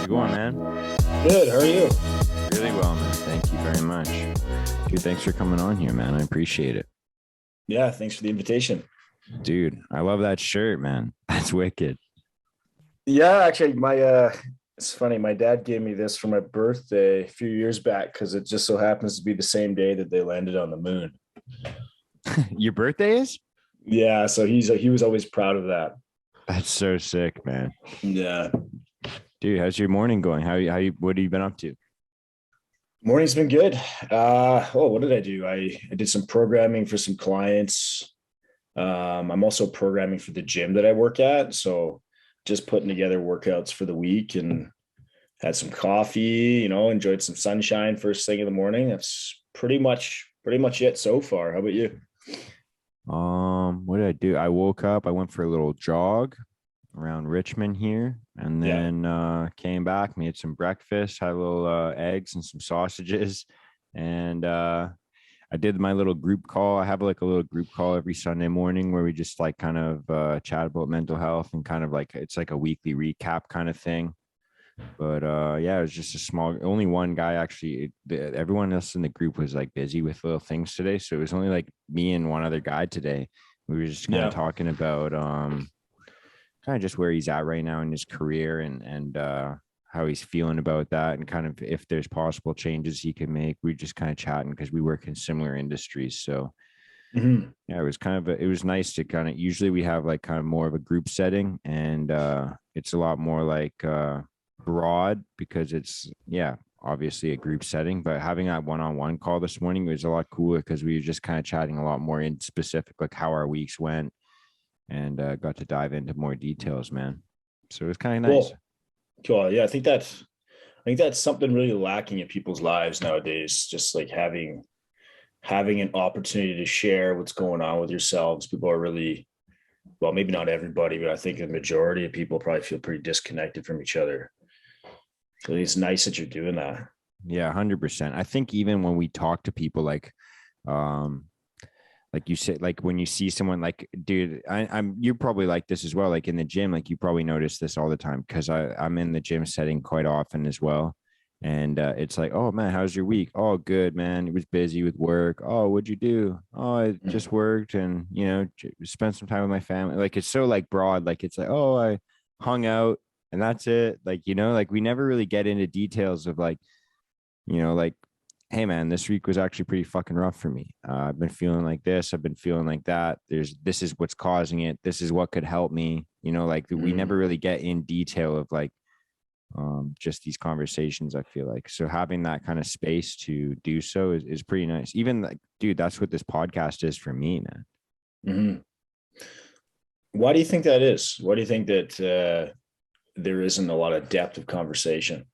How's it going, man? Good. How are you? Really well, man. Thank you very much. Dude, thanks for coming on here, man. I appreciate it. Yeah. Thanks for the invitation. Dude, I love that shirt, man. That's wicked. Yeah, actually, it's funny. My dad gave me this for my birthday a few years back because it just so happens to be the same day that they landed on the moon. Your birthday is? Yeah, so he was always proud of that. That's so sick, man. Yeah. Dude, how's your morning going? What have you been up to? Morning's been good. What did I do? I did some programming for some clients. I'm also programming for the gym that I work at, so just putting together workouts for the week and had some coffee, enjoyed some sunshine first thing in the morning. That's pretty much it so far. How about you? What did I do? I woke up, I went for a little jog around Richmond here, and Yeah. then came back, made some breakfast, had a little eggs and some sausages, and I did my little group call. I have like a little group call every Sunday morning where we just like kind of chat about mental health and kind of like it's like a weekly recap kind of thing. But yeah, it was just a small, only one guy actually. Everyone else in the group was like busy with little things today. So it was only like me and one other guy today. We were just kind of Yeah. talking about kind of just where he's at right now in his career and how he's feeling about that and kind of if there's possible changes he can make. We just kind of chatting because we work in similar industries. So Mhm. yeah, it was kind of it was nice to kind of usually we have like kind of more of a group setting and it's a lot more like broad because it's obviously a group setting, but having that one-on-one call this morning was a lot cooler because we were just kind of chatting a lot more in specific like how our weeks went and got to dive into more details, man. So it was kind of nice. Cool. Yeah, I think that's something really lacking in people's lives nowadays. Just like having an opportunity to share what's going on with yourselves. People are really, well, maybe not everybody, but I think the majority of people probably feel pretty disconnected from each other. So it's nice that you're doing that. Yeah, 100%. I think even when we talk to people um like you said, like when you see someone like, dude, I'm you're probably like this as well. Like in the gym, like you probably notice this all the time because I'm in the gym setting quite often as well. And it's like, oh man, how's your week? Oh, good, man. It was busy with work. Oh, what'd you do? Oh, I just worked and spent some time with my family. Like it's so like broad. Like it's like, oh, I hung out and that's it. Like like we never really get into details of like, hey man, this week was actually pretty fucking rough for me. I've been feeling like this. I've been feeling like that. This is what's causing it. This is what could help me. Like we never really get in detail of like just these conversations. I feel like so having that kind of space to do so is pretty nice. Even like, dude, that's what this podcast is for me, man. Mm-hmm. Why do you think that is? Why do you think that there isn't a lot of depth of conversation?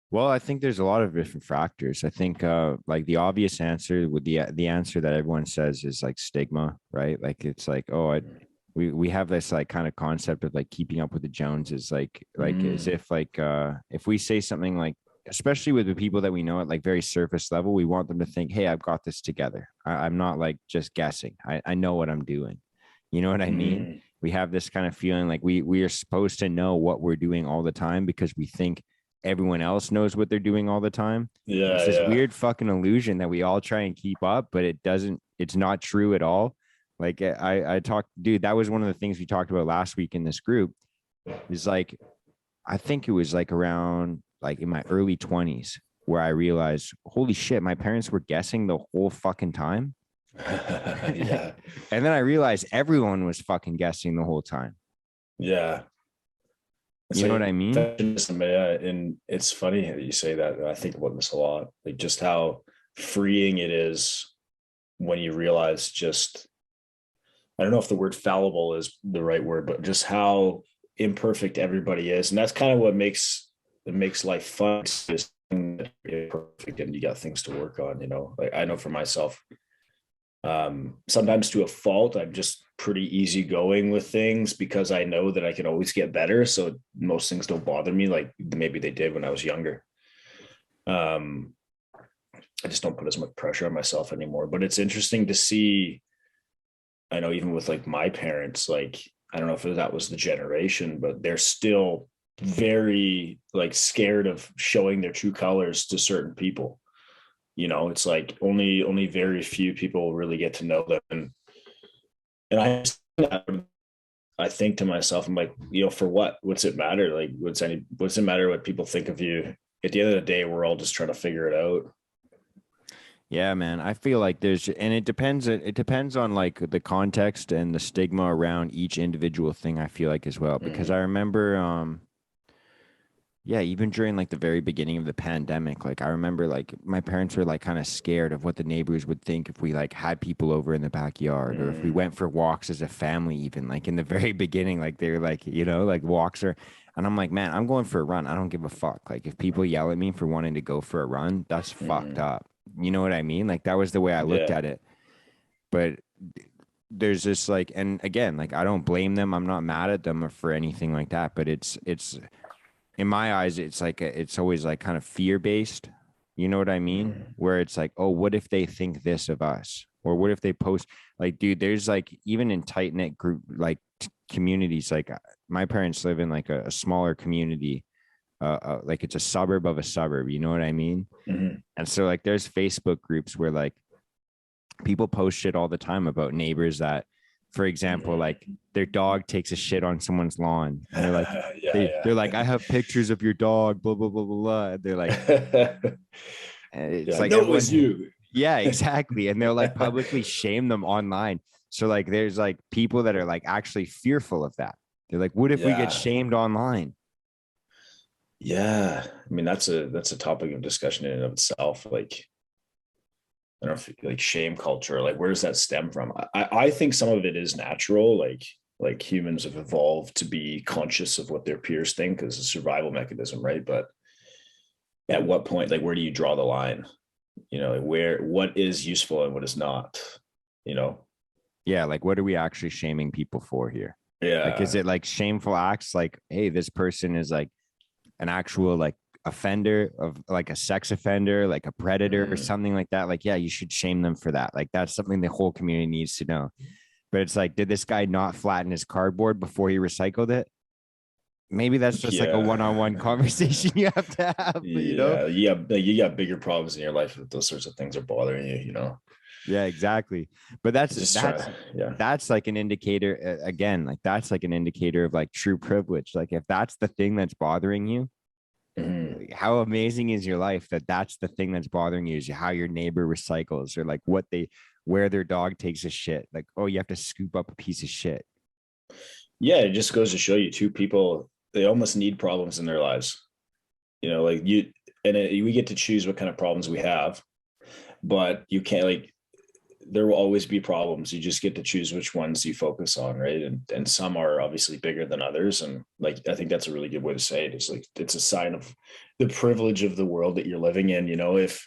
Well, I think there's a lot of different factors. I think like the obvious answer would the answer that everyone says is like stigma, right? Like it's like, oh, we have this like kind of concept of like keeping up with the Joneses, like as if like if we say something like, especially with the people that we know at like very surface level, we want them to think, hey, I've got this together. I'm not like just guessing. I know what I'm doing. You know what I mean? We have this kind of feeling like we are supposed to know what we're doing all the time because we think everyone else knows what they're doing all the time. Yeah, It's this yeah. weird fucking illusion that we all try and keep up, but it's not true at all. Like I talked, dude, that was one of the things we talked about last week in this group is like, I think it was like around like in my early 20s where I realized, holy shit, my parents were guessing the whole fucking time. Yeah, And then I realized everyone was fucking guessing the whole time. yeah. It's You know what like I mean? perfectionism, yeah, and it's funny that you say that. I think about this a lot, like just how freeing it is when you realize just, I don't know if the word fallible is the right word, but just how imperfect everybody is. And that's kind of what makes life fun. Is imperfect and you got things to work on, Like I know for myself, sometimes to a fault, I'm just pretty easygoing with things because I know that I can always get better. So most things don't bother me like maybe they did when I was younger. Um, I just don't put as much pressure on myself anymore. But it's interesting to see. I know even with like my parents, like I don't know if that was the generation, but they're still very like scared of showing their true colors to certain people. You know, it's like only very few people really get to know them. And I think to myself, I'm like, you know, for what? What's it matter? Like, what's it matter what people think of you? At the end of the day, we're all just trying to figure it out. Yeah, man. I feel like and it depends on like the context and the stigma around each individual thing, I feel like as well. Because I Mm-hmm. remember, yeah, even during like the very beginning of the pandemic, like I remember like my parents were like kind of scared of what the neighbors would think if we like had people over in the backyard or if we Mm-hmm. went for walks as a family, even like in the very beginning, like they were like, like walks are, and I'm like, man, I'm going for a run. I don't give a fuck. Like if people yell at me for wanting to go for a run, that's fucked Mm-hmm. up. You know what I mean? Like that was the way I looked Yeah. at it. But there's this like, and again, like I don't blame them. I'm not mad at them for anything like that, but it's in my eyes, it's like it's always like kind of fear based. You know what I mean? Mm-hmm. Where it's like, oh, what if they think this of us? Or what if they post like, dude, there's like even in tight knit group like communities, like my parents live in like a smaller community, like it's a suburb of a suburb. You know what I mean? Mm-hmm. And so like there's Facebook groups where like people post shit all the time about neighbors that, for example, Mm-hmm. like their dog takes a shit on someone's lawn and they're like, they're Yeah, like, I have pictures of your dog, blah, blah, blah, blah, blah. And they're like, yeah. it's Yeah, like no, it was everyone, you. yeah, exactly. And they'll like publicly shame them online. So like there's like people that are like actually fearful of that. They're like, what if we get Yeah. shamed online? Yeah. I mean, that's a topic of discussion in and of itself. Like, I don't know if like shame culture, like where does that stem from? I think some of it is natural, like humans have evolved to be conscious of what their peers think as a survival mechanism, right? But at what point, like where do you draw the line? You know, like what is useful and what is not, you know? Yeah, like what are we actually shaming people for here? Like, is Yeah. it like shameful acts like, hey, this person is like an actual like offender of like a sex offender, like a predator or Mm. something like that? Like, yeah, you should shame them for that. Like, that's something the whole community needs to know. But it's like, did this guy not flatten his cardboard before he recycled it? Maybe that's just like a Yeah. one-on-one conversation you have to have. Yeah. Yeah. You got bigger problems in your life if those sorts of things are bothering you, you know? Yeah, exactly. But that's Just try. that's Yeah. that's like an indicator again, like that's like an indicator of like true privilege. Like if that's the thing that's bothering you, Mhm. how amazing is your life that that's the thing that's bothering you is how your neighbor recycles or like where their dog takes a shit. Like, oh, you have to scoop up a piece of shit. Yeah. It just goes to show you two people, they almost need problems in their lives, you know, like we get to choose what kind of problems we have, but you can't like, there will always be problems. You just get to choose which ones you focus on, right? And some are obviously bigger than others. And like I think that's a really good way to say it. It's like it's a sign of the privilege of the world that you're living in. You know, if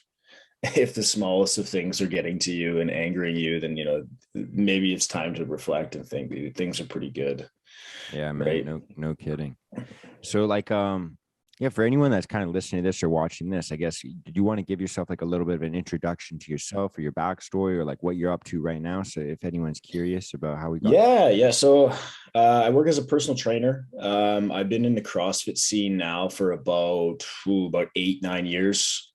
the smallest of things are getting to you and angering you, then you know maybe it's time to reflect and think things are pretty good, Yeah, man. right? No kidding. So like yeah, for anyone that's kind of listening to this or watching this, I guess did you want to give yourself like a little bit of an introduction to yourself or your backstory or like what you're up to right now? So if anyone's curious about how we got. Yeah. So I work as a personal trainer. I've been in the CrossFit scene now for about 8, 9 years.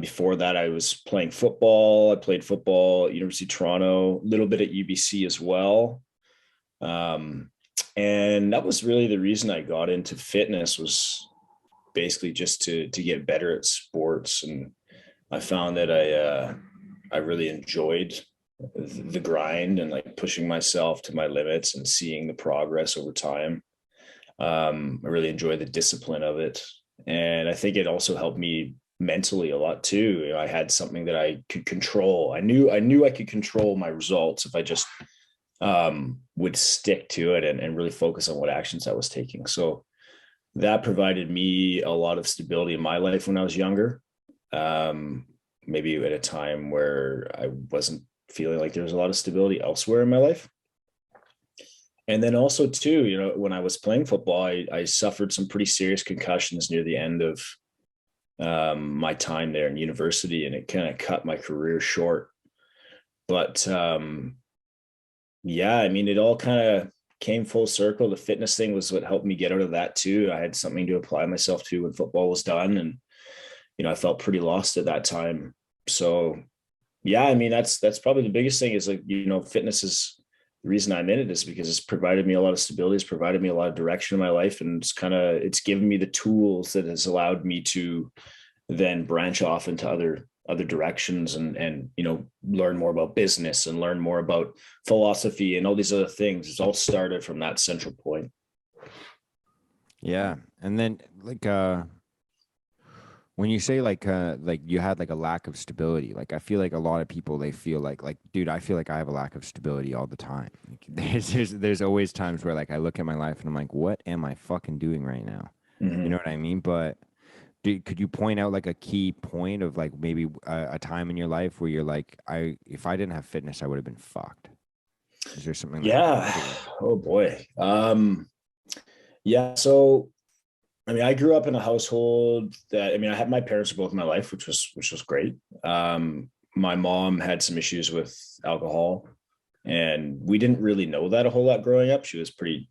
Before that, I was playing football. I played football at University of Toronto, a little bit at UBC as well. Um, and that was really the reason I got into fitness was basically just to get better at sports. And I found that I really enjoyed the grind and like pushing myself to my limits and seeing the progress over time. I really enjoy the discipline of it. And I think it also helped me mentally a lot too. You know, I had something that I could control. I knew I could control my results if I just would stick to it and really focus on what actions I was taking. So that provided me a lot of stability in my life when I was younger. Um, Maybe at a time where I wasn't feeling like there was a lot of stability elsewhere in my life. And then also too, you know, when I was playing football, I suffered some pretty serious concussions near the end of my time there in university, and it kind of cut my career short. But yeah, I mean, it all kind of came full circle. The fitness thing was what helped me get out of that too. I had something to apply myself to when football was done. And, I felt pretty lost at that time. So yeah, I mean, that's probably the biggest thing is like, fitness is the reason I'm in it is because it's provided me a lot of stability. It's provided me a lot of direction in my life. And it's given me the tools that has allowed me to then branch off into other directions and learn more about business and learn more about philosophy and all these other things. It's all started from that central point. Yeah. And then like when you say like you had like a lack of stability, like I feel like a lot of people, they feel like dude, I feel like I have a lack of stability all the time. Like, there's always times where like I look at my life and I'm like, what am I fucking doing right now? Mm-hmm. You know what I mean? But could you point out like a key point of like maybe a time in your life where you're like, if I didn't have fitness, I would have been fucked? Is there something? Yeah. Oh boy. Yeah. So, I mean, I grew up in a household that, I had my parents were both in my life, which was great. My mom had some issues with alcohol, and we didn't really know that a whole lot growing up. She was pretty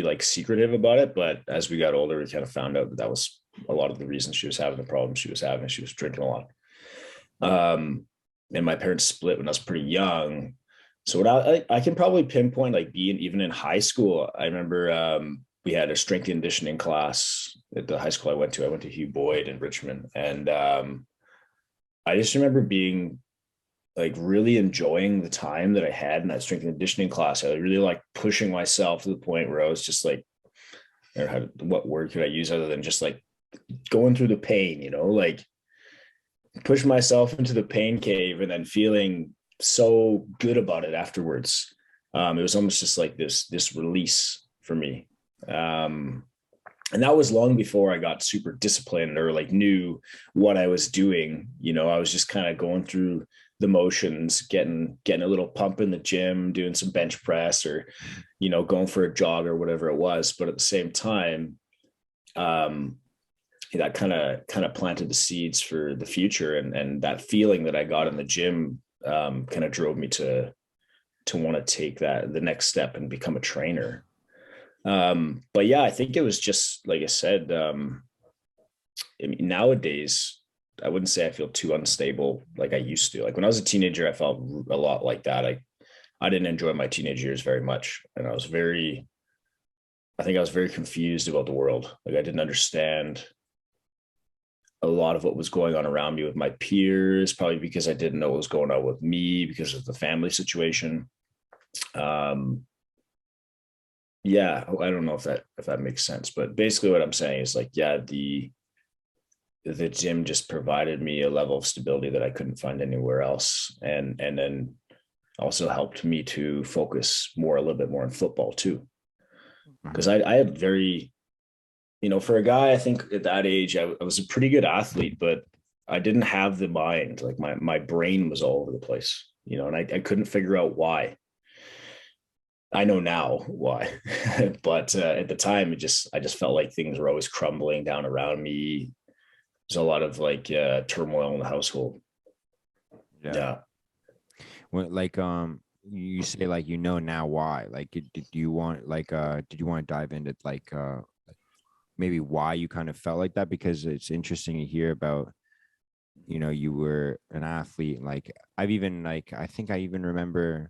like secretive about it. But as we got older, we kind of found out that was a lot of the reason she was having the problems she was having. She was drinking a lot. And my parents split when I was pretty young. So what I can probably pinpoint, like being even in high school, I remember we had a strength and conditioning class at the high school I went to. I went to Hugh Boyd in Richmond. And I just remember being like really enjoying the time that I had in that strength and conditioning class. I really like pushing myself to the point where I was just like, what word could I use other than just like going through the pain, like push myself into the pain cave and then feeling so good about it afterwards. It was almost just like this release for me. And that was long before I got super disciplined or like knew what I was doing. I was just kind of going through the motions, getting a little pump in the gym, doing some bench press or, going for a jog or whatever it was. But at the same time, that kind of planted the seeds for the future. And that feeling that I got in the gym kind of drove me to want to take the next step and become a trainer. But yeah, I think it was just, like I said, nowadays, I wouldn't say I feel too unstable like I used to. Like when I was a teenager, I felt a lot like that. I didn't enjoy my teenage years very much. And I think I was very confused about the world. Like I didn't understand a lot of what was going on around me with my peers, probably because I didn't know what was going on with me because of the family situation. Yeah, I don't know if that makes sense, but basically what I'm saying is like, yeah, the gym just provided me a level of stability that I couldn't find anywhere else. And then also helped me to focus a little bit more on football too. Because I had very, for a guy, I think at that age, I was a pretty good athlete, but I didn't have the mind. Like my brain was all over the place, and I couldn't figure out why. I know now why, but at the time, I just felt like things were always crumbling down around me. There's a lot of like turmoil in the household. Yeah. Well, like you say like now why? Like did you want did you want to dive into like maybe why you kind of felt like that? Because it's interesting to hear about, you were an athlete. Like I think I even remember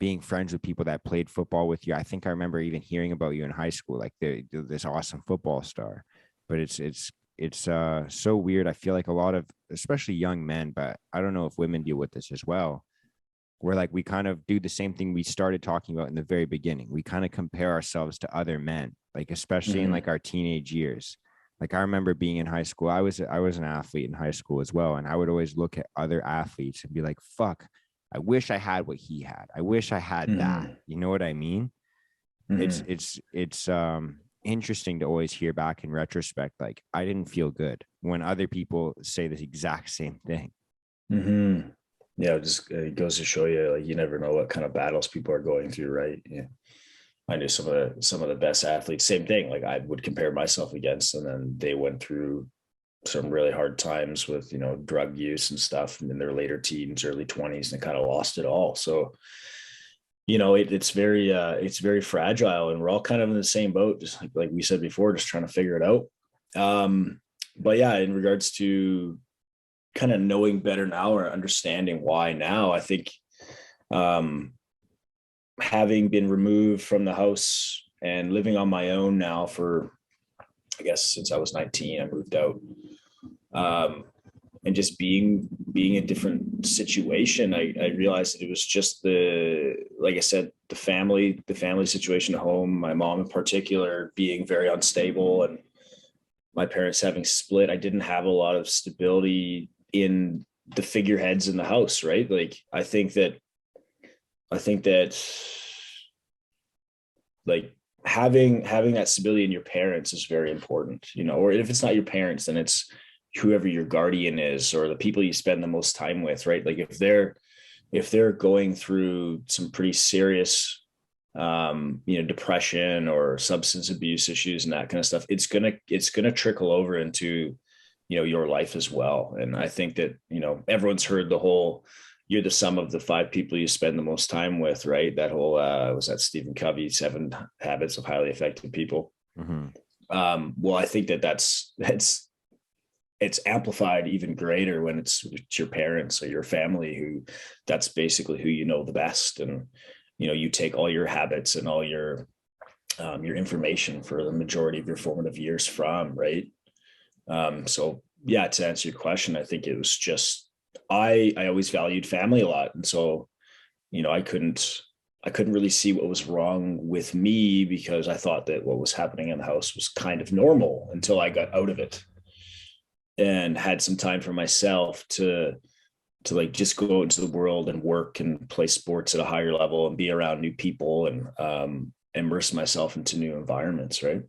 being friends with people that played football with you. I think I remember even hearing about you in high school, like this awesome football star. But it's so weird. I feel like a lot of, especially young men, but I don't know if women deal with this as well, where like we kind of do the same thing we started talking about in the very beginning. We kind of compare ourselves to other men, like especially in like our teenage years. Like I remember being in high school, I was an athlete in high school as well, and I would always look at other athletes and be like, fuck, I wish I had what he had. I wish I had that. You know what I mean? It's interesting to always hear back in retrospect, like I didn't feel good when other people say the exact same thing. Yeah, it goes to show you, like, you never know what kind of battles people are going through, right? Yeah, I knew some of the best athletes, same thing. Like I would compare myself against, and then they went through some really hard times with drug use and stuff in their later teens, early 20s, and kind of lost it all. So it's very fragile, and we're all kind of in the same boat, just like we said before, just trying to figure it out. But yeah, in regards to kind of knowing better now or understanding why now, I think having been removed from the house and living on my own now for, I guess, since I was 19, I moved out. And just being a different situation, I realized that it was just like I said, the family situation at home, my mom in particular being very unstable, and my parents having split. I didn't have a lot of stability in the figureheads in the house, right? Like, I think that like having that stability in your parents is very important, or if it's not your parents, then it's whoever your guardian is, or the people you spend the most time with, right? Like if they're going through some pretty serious depression or substance abuse issues and that kind of stuff, it's gonna trickle over into your life as well. And I think that everyone's heard the whole, you're the sum of the 5 people you spend the most time with, right? That whole was that Stephen Covey, 7 Habits of Highly Effective People. Mm-hmm. Well, I think it's amplified even greater when it's your parents or your family, who that's basically who the best. And you take all your habits and all your information for the majority of your formative years from, right? So yeah, to answer your question, I think it was just, I always valued family a lot. And so, I couldn't really see what was wrong with me, because I thought that what was happening in the house was kind of normal until I got out of it and had some time for myself to like just go into the world and work and play sports at a higher level and be around new people and immerse myself into new environments, right?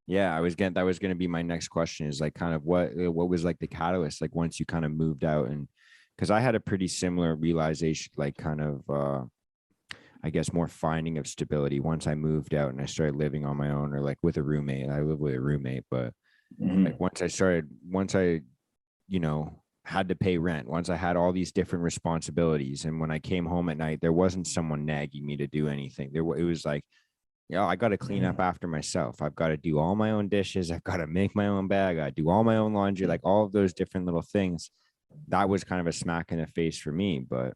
Yeah, that was going to be my next question, is like kind of what was like the catalyst, like once you kind of moved out. And because I had a pretty similar realization, like kind of I guess more finding of stability once I moved out and I started living on my own, or like with a roommate. I live with a roommate, but like once I had to pay rent, once I had all these different responsibilities, and when I came home at night, there wasn't someone nagging me to do anything. It was like, I got to clean up after myself. I've got to do all my own dishes. I've got to make my own bed. I got to do all my own laundry, like all of those different little things. That was kind of a smack in the face for me. But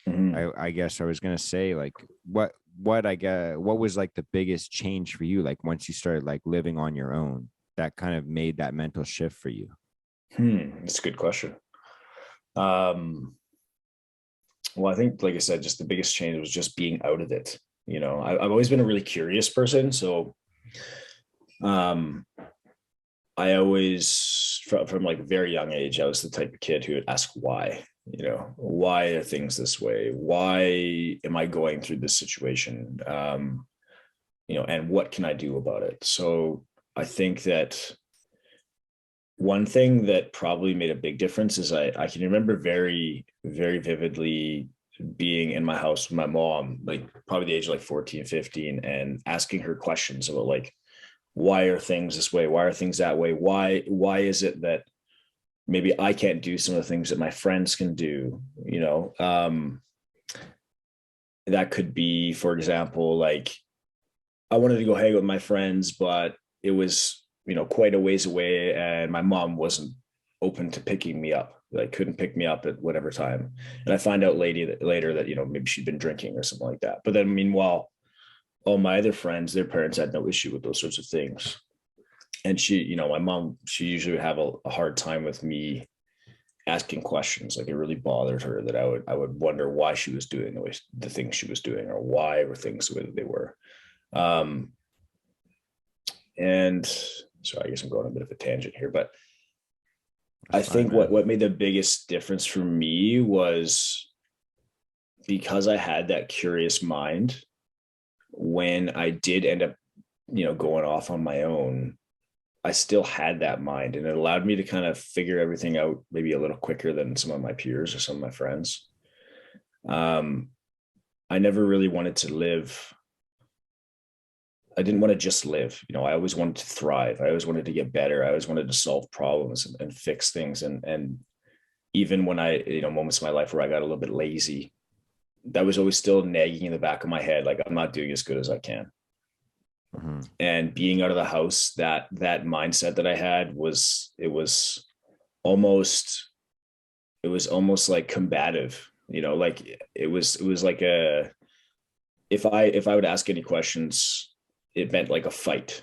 I guess I was going to say, like, what was like the biggest change for you? Like once you started like living on your own, that kind of made that mental shift for you. That's a good question. Well, I think, like I said, just the biggest change was just being out of it. I've always been a really curious person. So I always, from like a very young age, I was the type of kid who would ask why. Why are things this way? Why am I going through this situation? And what can I do about it? So I think that one thing that probably made a big difference is I can remember very, very vividly being in my house with my mom, like probably the age of like 14, 15, and asking her questions about like, why are things this way? Why are things that way? Why is it that maybe I can't do some of the things that my friends can do? That could be, for example, like I wanted to go hang out with my friends, but it was, quite a ways away, and my mom wasn't open to picking me up. Like couldn't pick me up at whatever time. And I find out later that, maybe she'd been drinking or something like that. But then meanwhile, all my other friends, their parents had no issue with those sorts of things. And she, my mom, she usually would have a hard time with me asking questions. Like it really bothered her that I would wonder why she was doing the things she was doing, or why were things the way that they were. And so I guess I'm going on a bit of a tangent here, but I think what made the biggest difference for me was because I had that curious mind. When I did end up, going off on my own, I still had that mind, and it allowed me to kind of figure everything out maybe a little quicker than some of my peers or some of my friends. I never really wanted to live. I didn't want to just live. I always wanted to thrive. I always wanted to get better. I always wanted to solve problems and fix things. And even when I, moments in my life where I got a little bit lazy, that was always still nagging in the back of my head. Like, I'm not doing as good as I can. Mm-hmm. And being out of the house, that mindset that I had almost, it was almost like combative, like it was like if I would ask any questions, it meant like a fight,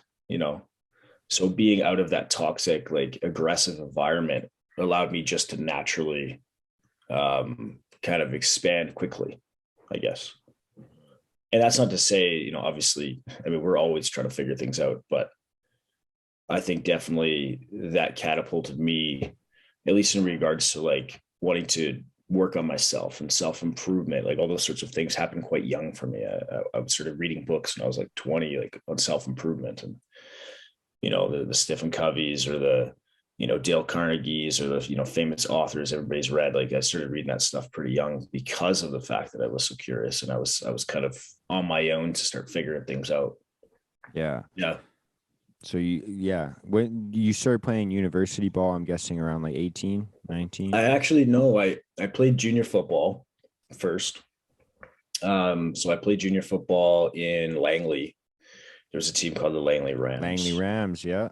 So being out of that toxic, like aggressive environment allowed me just to naturally kind of expand quickly, I guess. And that's not to say, obviously, I mean, we're always trying to figure things out, but I think definitely that catapulted me, at least in regards to like wanting to work on myself and self-improvement. Like all those sorts of things happened quite young for me. I was sort of reading books when I was like 20, like on self-improvement, and, the Stephen Coveys or the, Dale Carnegie's or the, famous authors everybody's read. Like I started reading that stuff pretty young because of the fact that I was so curious, and I was kind of on my own to start figuring things out. Yeah. Yeah. So when you started playing university ball, I'm guessing around like 18, 19. I actually know I played junior football first. So I played junior football in Langley. There was a team called the Langley Rams. Langley Rams, yeah.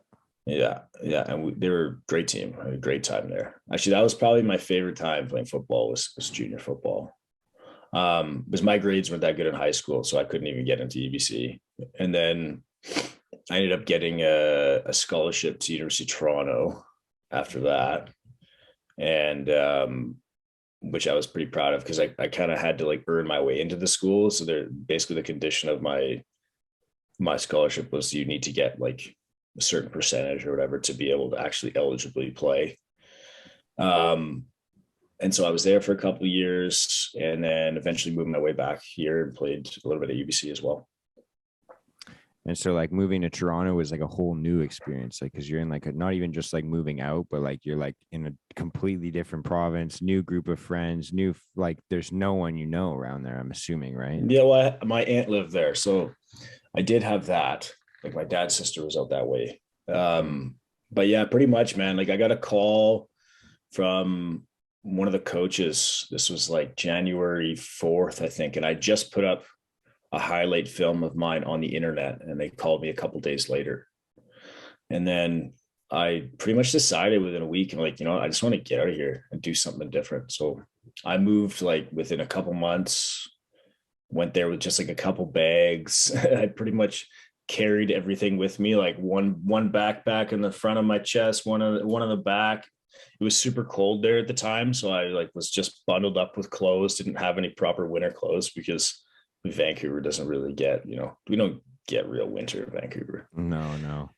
Yeah, and they were a great team. I had a great time there. Actually, that was probably my favorite time playing football was junior football. Because my grades weren't that good in high school, so I couldn't even get into UBC. And then I ended up getting a scholarship to University of Toronto after that, and which I was pretty proud of because I kind of had to like earn my way into the school. So they're basically the condition of my scholarship was you need to get like a certain percentage or whatever to be able to actually eligibly play. And so I was there for a couple of years and then eventually moved my way back here and played a little bit at UBC as well. And so like moving to Toronto was like a whole new experience, like because you're in like not even just like moving out, but like you're like in a completely different province, new group of friends, new like there's no one around there, I'm assuming, right? Yeah, well, my aunt lived there, so I did have that. Like my dad's sister was out that way. But yeah, pretty much, man. Like I got a call from one of the coaches. This was like January 4th, I think, and I just put up a highlight film of mine on the internet, and they called me a couple days later. And then I pretty much decided within a week, and like, I just want to get out of here and do something different. So I moved like within a couple months, went there with just like a couple bags. I pretty much carried everything with me, like one backpack in the front of my chest, one on the back. It was super cold there at the time, so I like was just bundled up with clothes, didn't have any proper winter clothes because Vancouver doesn't really get, we don't get real winter in Vancouver. No.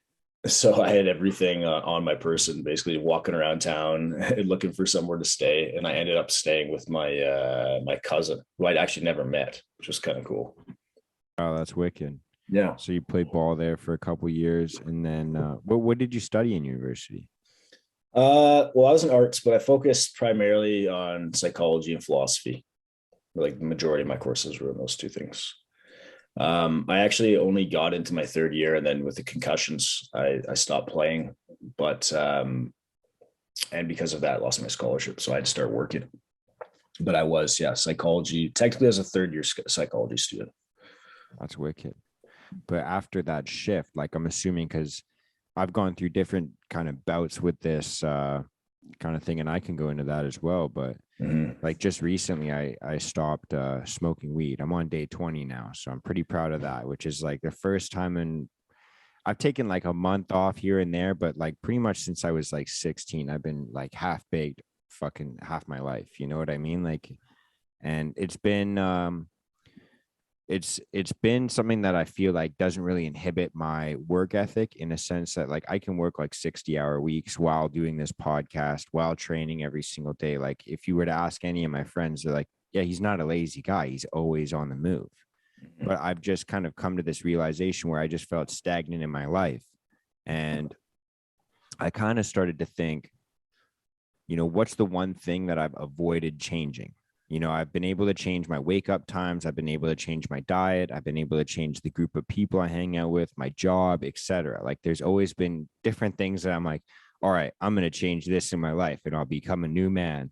So I had everything on my person, basically walking around town looking for somewhere to stay. And I ended up staying with my cousin, who I'd actually never met, which was kind of cool. Oh, that's wicked. Yeah. So you played ball there for a couple of years, and then what did you study in university? Well, I was in arts, but I focused primarily on psychology and philosophy. Like the majority of my courses were in those two things. I actually only got into my third year, and then with the concussions, I stopped playing. But and because of that, I lost my scholarship, so I had to start working. But I was, psychology. Technically, as a third year psychology student. That's wicked. But after that shift, like I'm assuming, because I've gone through different kind of bouts with this kind of thing, and I can go into that as well. But like just recently, I stopped smoking weed. I'm on day 20 now, so I'm pretty proud of that, which is like the first time I've taken like a month off here and there, but like pretty much since I was like 16, I've been like half baked fucking half my life. You know what I mean? Like, and it's been it's been something that I feel like doesn't really inhibit my work ethic, in a sense that like I can work like 60-hour weeks while doing this podcast, while training every single day. Like if you were to ask any of my friends, they're like, yeah, he's not a lazy guy. He's always on the move. But I've just kind of come to this realization where I just felt stagnant in my life. And I kind of started to think, what's the one thing that I've avoided changing? I've been able to change my wake up times. I've been able to change my diet. I've been able to change the group of people I hang out with, my job, etc. Like there's always been different things that I'm like, all right, I'm going to change this in my life and I'll become a new man.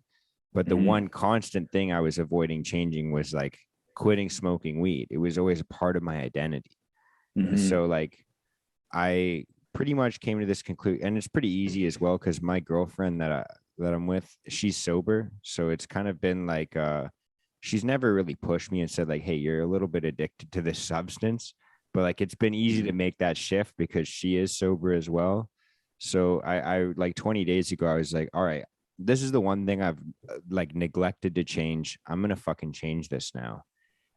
But the one constant thing I was avoiding changing was like quitting smoking weed. It was always a part of my identity. And Mm-hmm. so like I pretty much came to this conclusion, and it's pretty easy as well because my girlfriend that I'm with, she's sober. So it's kind of been like she's never really pushed me and said like, hey, you're a little bit addicted to this substance. But like it's been easy to make that shift because she is sober as well. So I like 20 days ago, I was like, all right, this is the one thing I've like neglected to change. I'm gonna fucking change this now.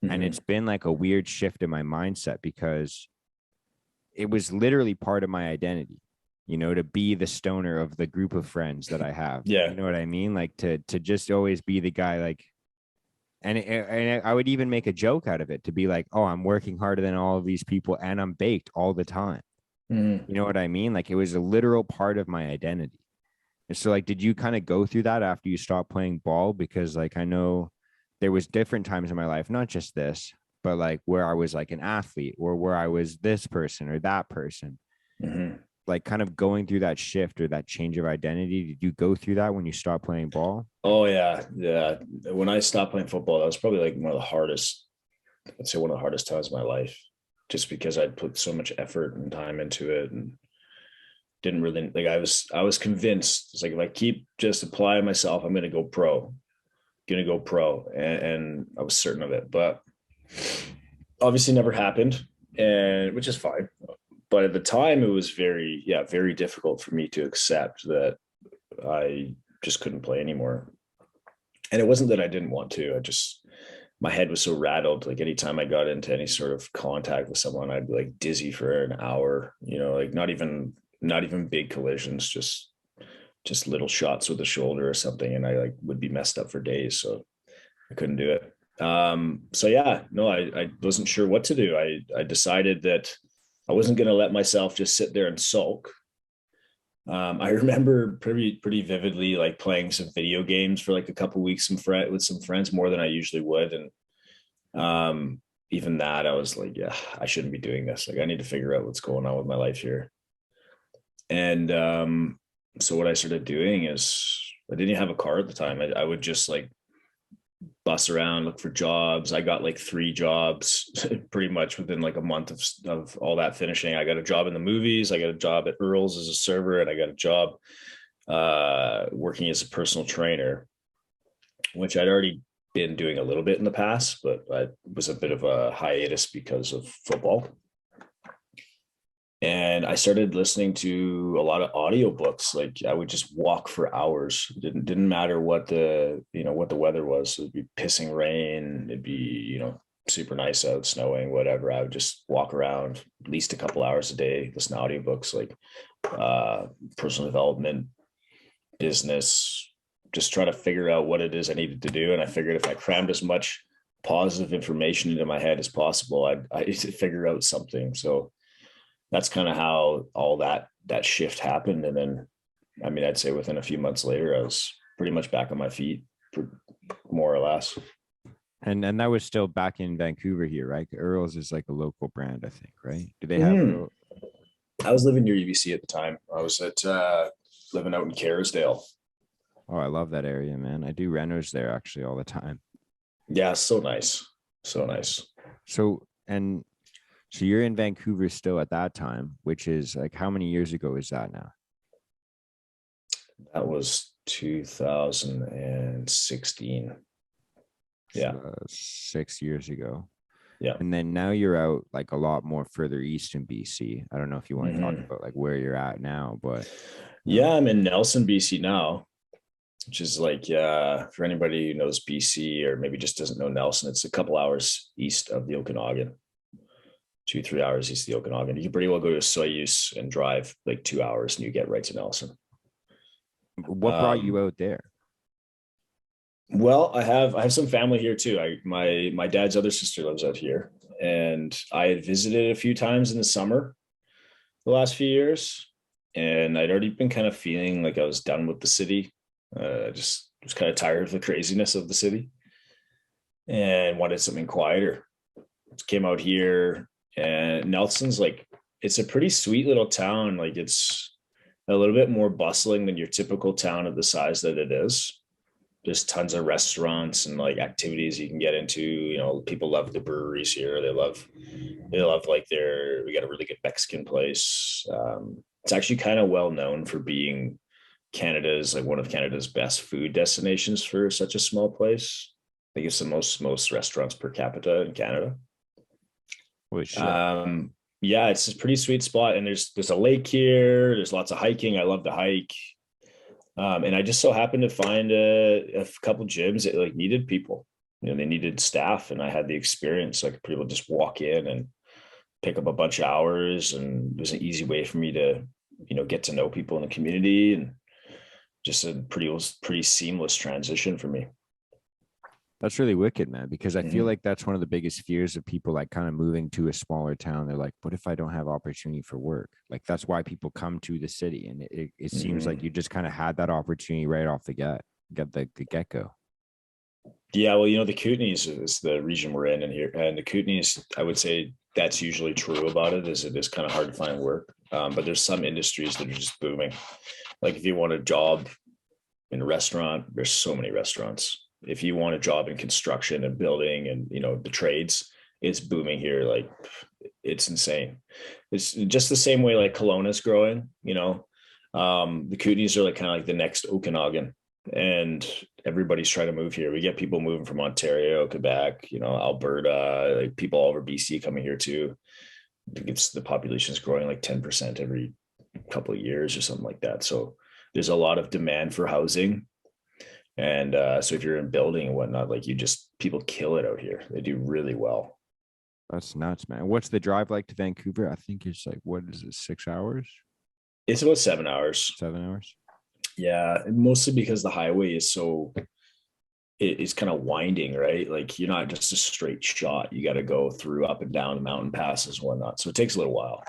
And Mm-hmm. it's been like a weird shift in my mindset because it was literally part of my identity, you know, to be the stoner of the group of friends that I have. Yeah. You know what I mean? Like to just always be the guy like, and I would even make a joke out of it to be like, oh, I'm working harder than all of these people and I'm baked all the time. Mm-hmm. You know what I mean? Like it was a literal part of my identity. And so like, did you kind of go through that after you stopped playing ball? Because like, I know there was different times in my life, not just this, but like where I was like an athlete or where I was this person or that person, Mm-hmm. like kind of going through that shift or that change of identity. Did you go through that when you stopped playing ball? Oh yeah. Yeah. When I stopped playing football, that was probably like one of the hardest, I'd say one of the hardest times of my life, just because I'd put so much effort and time into it and didn't really like, I was convinced it's like, if I keep just applying myself, I'm going to go pro, and I was certain of it, but obviously never happened, and which is fine. But at the time it was very difficult for me to accept that I just couldn't play anymore. And it wasn't that I didn't want to, I just, my head was so rattled. Like anytime I got into any sort of contact with someone, I'd be like dizzy for an hour, like not even big collisions, just little shots with the shoulder or something. And I like would be messed up for days. So I couldn't do it. So yeah, no, I wasn't sure what to do. I decided that I wasn't going to let myself just sit there and sulk. I remember pretty vividly like playing some video games for like a couple of weeks with some friends, more than I usually would. And even that, I was like, yeah, I shouldn't be doing this. Like I need to figure out what's going on with my life here. And so what I started doing is, I didn't have a car at the time. I would just like bus around, look for jobs. I got like 3 jobs pretty much within like a month of all that finishing. I got a job in the movies. I got a job at Earl's as a server, and I got a job working as a personal trainer, which I'd already been doing a little bit in the past, but I was a bit of a hiatus because of football. And I started listening to a lot of audiobooks. Like I would just walk for hours. It didn't matter what the weather was. It'd be pissing rain. It'd be, super nice out, snowing, whatever. I would just walk around at least a couple hours a day, listen to audiobooks, like personal development, business, just try to figure out what it is I needed to do. And I figured if I crammed as much positive information into my head as possible, I'd figure out something. So that's kind of how all that shift happened. And then, I mean, I'd say within a few months later, I was pretty much back on my feet, more or less. And that was still back in Vancouver here, right? Earl's is like a local brand, I think, right? Do they have Earl? I was living near UBC at the time. I was living out in Kerrisdale. Oh, I love that area, man. I do renters there actually all the time. Yeah, so nice. So nice. So you're in Vancouver still at that time, which is like, how many years ago is that now? That was 2016. Yeah. So, 6 years ago. Yeah. And then now you're out like a lot more further east in BC. I don't know if you want to talk about like where you're at now, but yeah, I'm in Nelson, BC now, which is like, for anybody who knows BC or maybe just doesn't know Nelson, it's a couple hours east of the Okanagan. 2-3 hours east of the Okanagan. You can pretty well go to Soyuz and drive like 2 hours and you get right to Nelson. What brought you out there? Well, I have some family here too. My dad's other sister lives out here, and I had visited a few times in the summer the last few years, and I'd already been kind of feeling like I was done with the city. Just was kind of tired of the craziness of the city and wanted something quieter. Came out here, and Nelson's like, it's a pretty sweet little town. Like it's a little bit more bustling than your typical town of the size that it is. there's tons of restaurants and like activities you can get into. You know, people love the breweries here. They love like we got a really good Mexican place. It's actually kind of well known for being Canada's like one of Canada's best food destinations for such a small place. I think it's the most restaurants per capita in Canada. Holy shit. Yeah, it's a pretty sweet spot, and there's a lake here. There's lots of hiking. I love to hike, and I just so happened to find a couple gyms that like needed people. You know, they needed staff, and I had the experience. So I could pretty well just walk in and pick up a bunch of hours, and it was an easy way for me to, you know, get to know people in the community, and just a pretty seamless transition for me. That's really wicked, man, because I feel Mhm. like that's one of the biggest fears of people like kind of moving to a smaller town. They're like, what if I don't have opportunity for work? Like that's why people come to the city. And it seems like Mhm. you just kind of had that opportunity right off the get go. Yeah, well, you know, the Kootenays is the region we're in here, and the Kootenays, I would say that's usually true about it. Is it is kind of hard to find work, but there's some industries that are just booming. Like if you want a job in a restaurant, there's so many restaurants. If you want a job in construction and building and, you know, the trades, it's booming here. Like it's insane. It's just the same way like Kelowna's growing, you know. The Kootenays are like kind of like the next Okanagan, and everybody's trying to move here. We get people moving from Ontario, Quebec, you know, Alberta, like people all over BC coming here too. It's the population is growing like 10% every couple of years or something like that. So there's a lot of demand for housing. And so if you're in building and whatnot, like people kill it out here. They do really well. That's nuts, man. What's the drive like to Vancouver? I think it's like, what is it, 6 hours, It's about 7 hours. 7 hours? Yeah, mostly because the highway is it's kind of winding, right? Like you're not just a straight shot. You got to go through up and down the mountain passes and whatnot. So it takes a little while.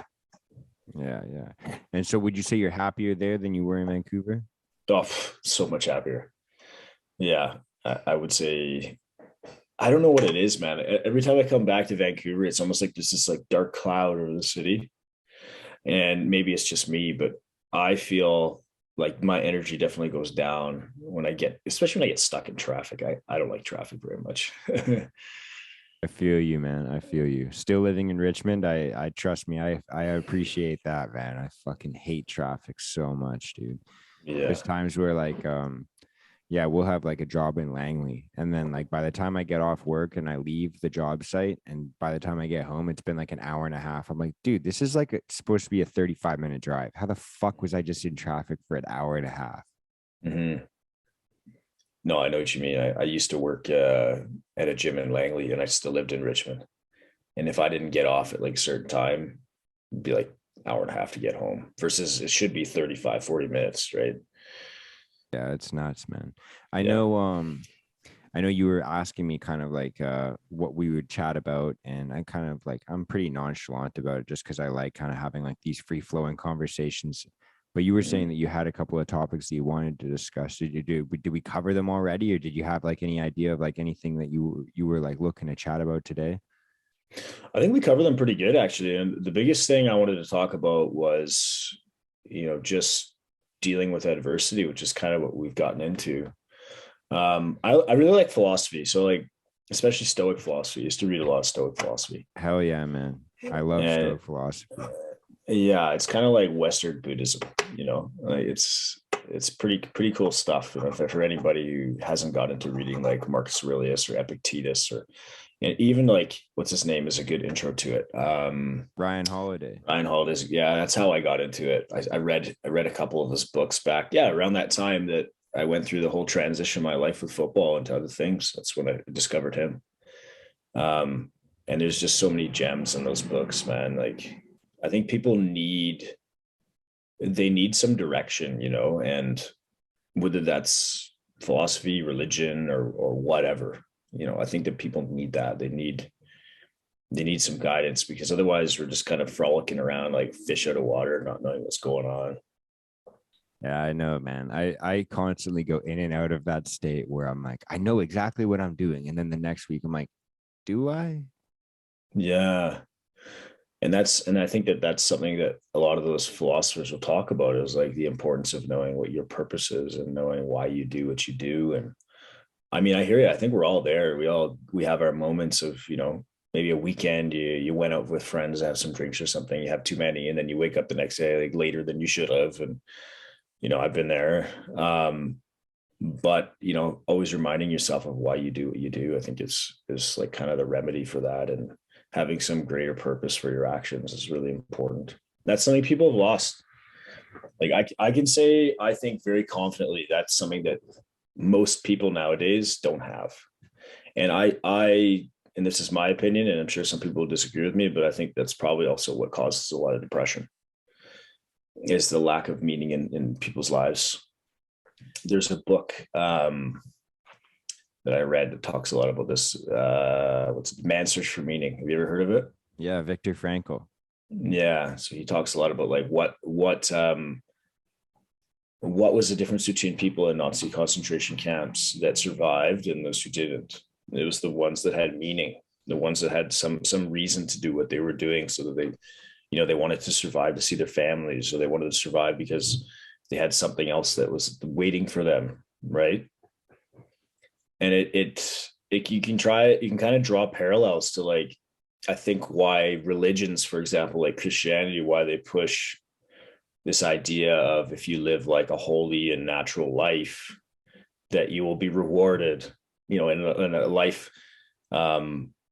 Yeah, yeah. And so would you say you're happier there than you were in Vancouver? Oh, so much happier. Yeah, I would say I don't know what it is, man. Every time I come back to Vancouver, it's almost like there's this like dark cloud over the city. And maybe it's just me, but I feel like my energy definitely goes down especially when I get stuck in traffic. I don't like traffic very much. I feel you, man. I feel you. Still living in Richmond. I trust me. I appreciate that, man. I fucking hate traffic so much, dude. Yeah. There's times where like, yeah, we'll have like a job in Langley. And then like by the time I get off work and I leave the job site, and by the time I get home, it's been like an hour and a half. I'm like, dude, this is like supposed to be a 35-minute drive. How the fuck was I just in traffic for an hour and a half? Mm-hmm. No, I know what you mean. I used to work at a gym in Langley, and I still lived in Richmond. And if I didn't get off at like a certain time, it'd be like an hour and a half to get home versus it should be 35, 40 minutes, right? Yeah, it's nuts, man. Yeah. I know you were asking me kind of like what we would chat about, and I kind of like I'm pretty nonchalant about it just because I like kind of having like these free flowing conversations. But you were saying Mhm. that you had a couple of topics that you wanted to discuss. Did we cover them already, or did you have like any idea of like anything that you were like looking to chat about today? I think we covered them pretty good, actually. And the biggest thing I wanted to talk about was, you know, just dealing with adversity, which is kind of what we've gotten into. I really like philosophy. So, like, especially Stoic philosophy. I used to read a lot of Stoic philosophy. Hell yeah, man. I love And Stoic philosophy. yeah, it's kind of like Western Buddhism, you know, like it's pretty cool stuff. You know, for anybody who hasn't got into reading like Marcus Aurelius or Epictetus or and even like what's his name is a good intro to it. Ryan Holiday. Ryan Holiday, yeah, that's how I got into it. I read a couple of his books back, yeah, around that time that I went through the whole transition of my life with football into other things. That's when I discovered him. And there's just so many gems in those books, man. Like I think people need some direction, you know, and whether that's philosophy, religion, or whatever, you know, I think that people need that. They need some guidance because otherwise we're just kind of frolicking around like fish out of water, not knowing what's going on. Yeah, I know, man. I constantly go in and out of that state where I'm like, I know exactly what I'm doing, and then the next week I'm like, do I? Yeah. And I think that that's something that a lot of those philosophers will talk about is like the importance of knowing what your purpose is and knowing why you do what you do. And I mean, I hear you. I think we're all there. We have our moments of, maybe a weekend, you went out with friends, have some drinks or something, you have too many, and then you wake up the next day like later than you should have. And, I've been there. But always reminding yourself of why you do what you do, I think is like kind of the remedy for that. And having some greater purpose for your actions is really important. That's something people have lost. Like I can say, I think very confidently that's something that most people nowadays don't have. And and this is my opinion, and I'm sure some people disagree with me, but I think that's probably also what causes a lot of depression, is the lack of meaning in people's lives. There's a book that I read that talks a lot about this. What's Man's Search for Meaning? Have you ever heard of it? Yeah, Viktor Frankl. Yeah. So he talks a lot about like what was the difference between people in Nazi concentration camps that survived and those who didn't. It was the ones that had meaning, the ones that had some reason to do what they were doing, so that they wanted to survive to see their families, or they wanted to survive because they had something else that was waiting for them, right? And you can kind of draw parallels to, like, I think why religions, for example, like Christianity, why they push this idea of, if you live like a holy and natural life, that you will be rewarded, in a life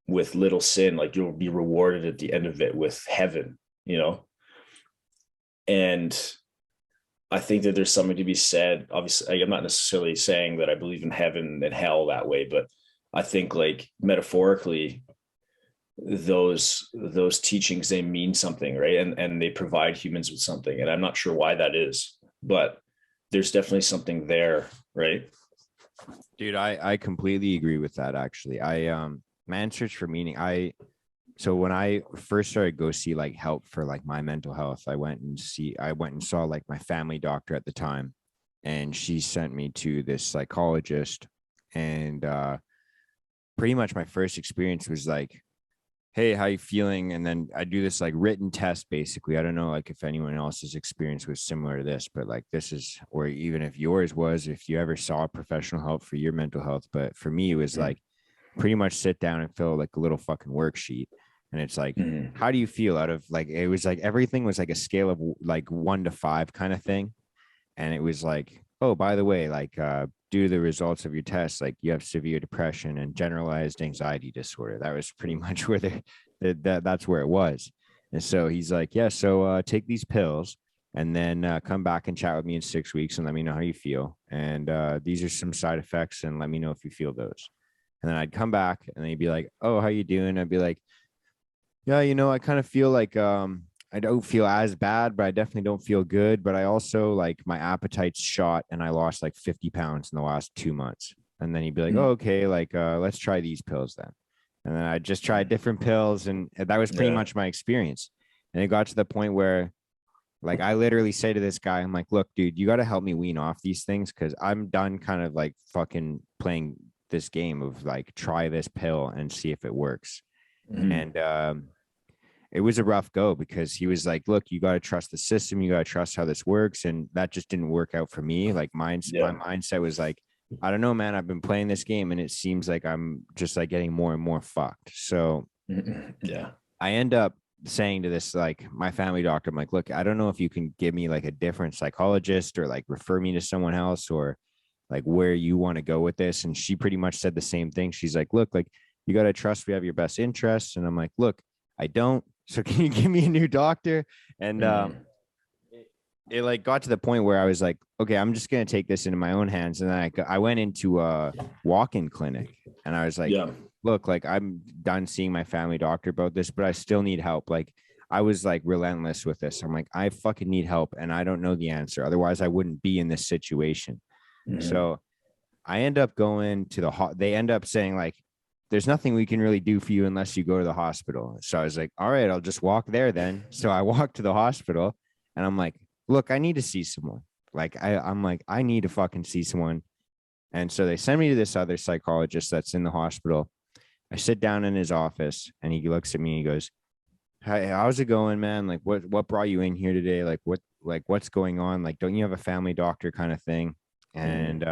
with little sin, like you'll be rewarded at the end of it with heaven, and I think that there's something to be said. Obviously, I'm not necessarily saying that I believe in heaven and hell that way, but I think, like, metaphorically, those teachings, they mean something, right? And they provide humans with something. And I'm not sure why that is, but there's definitely something there, right? Dude, I completely agree with that. Actually, Man's Search for Meaning. So when I first started go see like help for like my mental health, I went and saw like my family doctor at the time, and she sent me to this psychologist. And pretty much my first experience was like, hey, how you feeling? And then I do this like written test, basically. I don't know like if anyone else's experience was similar to this, but like this is, or even if yours was, if you ever saw professional help for your mental health. But for me, it was like pretty much sit down and fill like a little fucking worksheet. And it's like, how do you feel out of, like, it was like everything was like a scale of like 1 to 5 kind of thing. And it was like, oh, by the way, like due to the results of your test, like you have severe depression and generalized anxiety disorder. That was pretty much where that's where it was. And so he's like, yeah, so take these pills and then come back and chat with me in 6 weeks and let me know how you feel. And these are some side effects, and let me know if you feel those. And then I'd come back and then he'd be like, oh, how you doing? I'd be like, yeah, I kind of feel like I don't feel as bad, but I definitely don't feel good. But I also, like, my appetite's shot and I lost like 50 pounds in the last 2 months. And then he'd be like, oh, okay, like let's try these pills then. And then I just tried different pills, and that was pretty much my experience. And it got to the point where, like, I literally say to this guy, I'm like, look, dude, you got to help me wean off these things, because I'm done kind of like fucking playing this game of like, try this pill and see if it works. And it was a rough go, because he was like, look, you got to trust the system. You got to trust how this works. And that just didn't work out for me. Like my mindset was like, I don't know, man, I've been playing this game and it seems like I'm just like getting more and more fucked. So I end up saying to this, like, my family doctor, I'm like, look, I don't know if you can give me like a different psychologist or like refer me to someone else, or like where you want to go with this. And she pretty much said the same thing. She's like, look, like, you got to trust we have your best interests. And I'm like, look, I don't. So can you give me a new doctor? And it like got to the point where I was like, okay, I'm just going to take this into my own hands. And then I went into a walk-in clinic, and I was like, look, like, I'm done seeing my family doctor about this, but I still need help. Like, I was like relentless with this. I'm like, I fucking need help, and I don't know the answer. Otherwise I wouldn't be in this situation. So I end up going to they end up saying, like, there's nothing we can really do for you unless you go to the hospital. So I was like, all right, I'll just walk there then. So I walked to the hospital, and I'm like, look, I need to see someone. Like, I'm like, I need to fucking see someone. And so they send me to this other psychologist that's in the hospital. I sit down in his office, and he looks at me and he goes, hey, how's it going, man? Like, what brought you in here today? Like, what's going on? Like, don't you have a family doctor kind of thing? And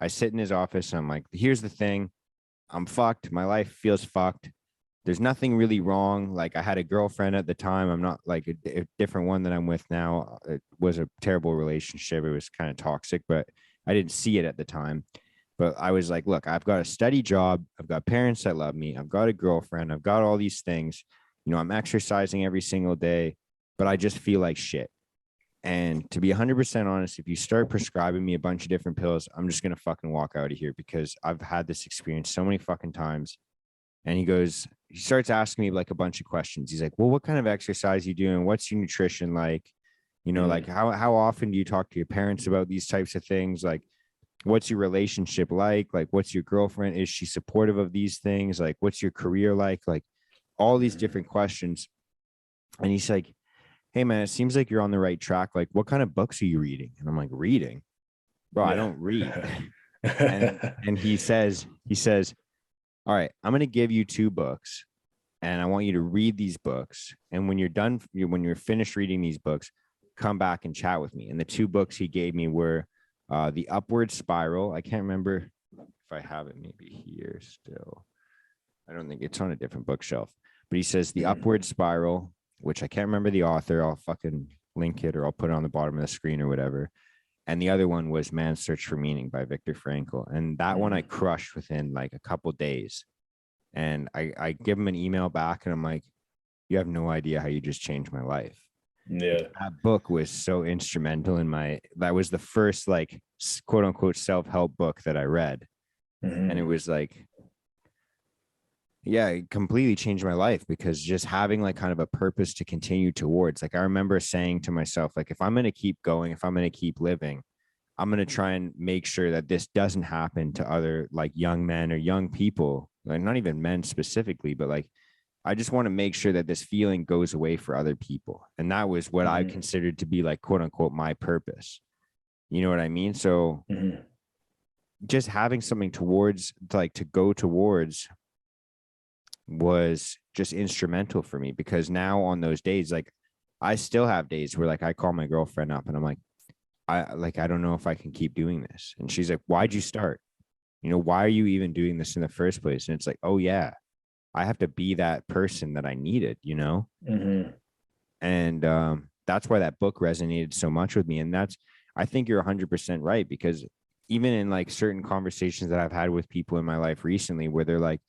I sit in his office and I'm like, here's the thing. I'm fucked. My life feels fucked. There's nothing really wrong. Like I had a girlfriend at the time. I'm not like a different one that I'm with now. It was a terrible relationship. It was kind of toxic, but I didn't see it at the time. But I was like, look, I've got a steady job. I've got parents that love me. I've got a girlfriend. I've got all these things. You know, I'm exercising every single day, but I just feel like shit. And to be 100% honest, if you start prescribing me a bunch of different pills, I'm just going to fucking walk out of here because I've had this experience so many fucking times. And he starts asking me like a bunch of questions. He's like, well, what kind of exercise are you doing? What's your nutrition like? You know, like how often do you talk to your parents about these types of things? Like, what's your relationship like? Like, what's your girlfriend? Is she supportive of these things? Like, what's your career like? Like all these different questions. And he's like, hey man, it seems like you're on the right track. Like, what kind of books are you reading? And I'm like, reading? Bro, I don't read. and he says, all right, I'm going to give you 2 books and I want you to read these books. And when you're done, when you're finished reading these books, come back and chat with me. And the 2 books he gave me were The Upward Spiral. I can't remember if I have it maybe here still. I don't think it's on a different bookshelf, but he says The Upward Spiral, which I can't remember the author. I'll fucking link it or I'll put it on the bottom of the screen or whatever. And the other one was Man's Search for Meaning by Viktor Frankl. And that one I crushed within like a couple days. And I give him an email back and I'm like, you have no idea how you just changed my life. Yeah. That book was so instrumental that was the first like quote unquote self-help book that I read. And it was like, yeah, it completely changed my life because just having like kind of a purpose to continue towards, like I remember saying to myself, like, if I'm going to keep going, if I'm going to keep living, I'm going to try and make sure that this doesn't happen to other like young men or young people, like not even men specifically, but like, I just want to make sure that this feeling goes away for other people. And that was what I considered to be like, quote unquote, my purpose. You know what I mean? So just having something towards like to go towards was just instrumental for me because now on those days, like I still have days where like I call my girlfriend up and I'm like, I don't know if I can keep doing this. And she's like, why'd you start? You know, why are you even doing this in the first place? And it's like, oh yeah, I have to be that person that I needed, you know? And that's why that book resonated so much with me. And I think you're 100% right because even in like certain conversations that I've had with people in my life recently where they're like,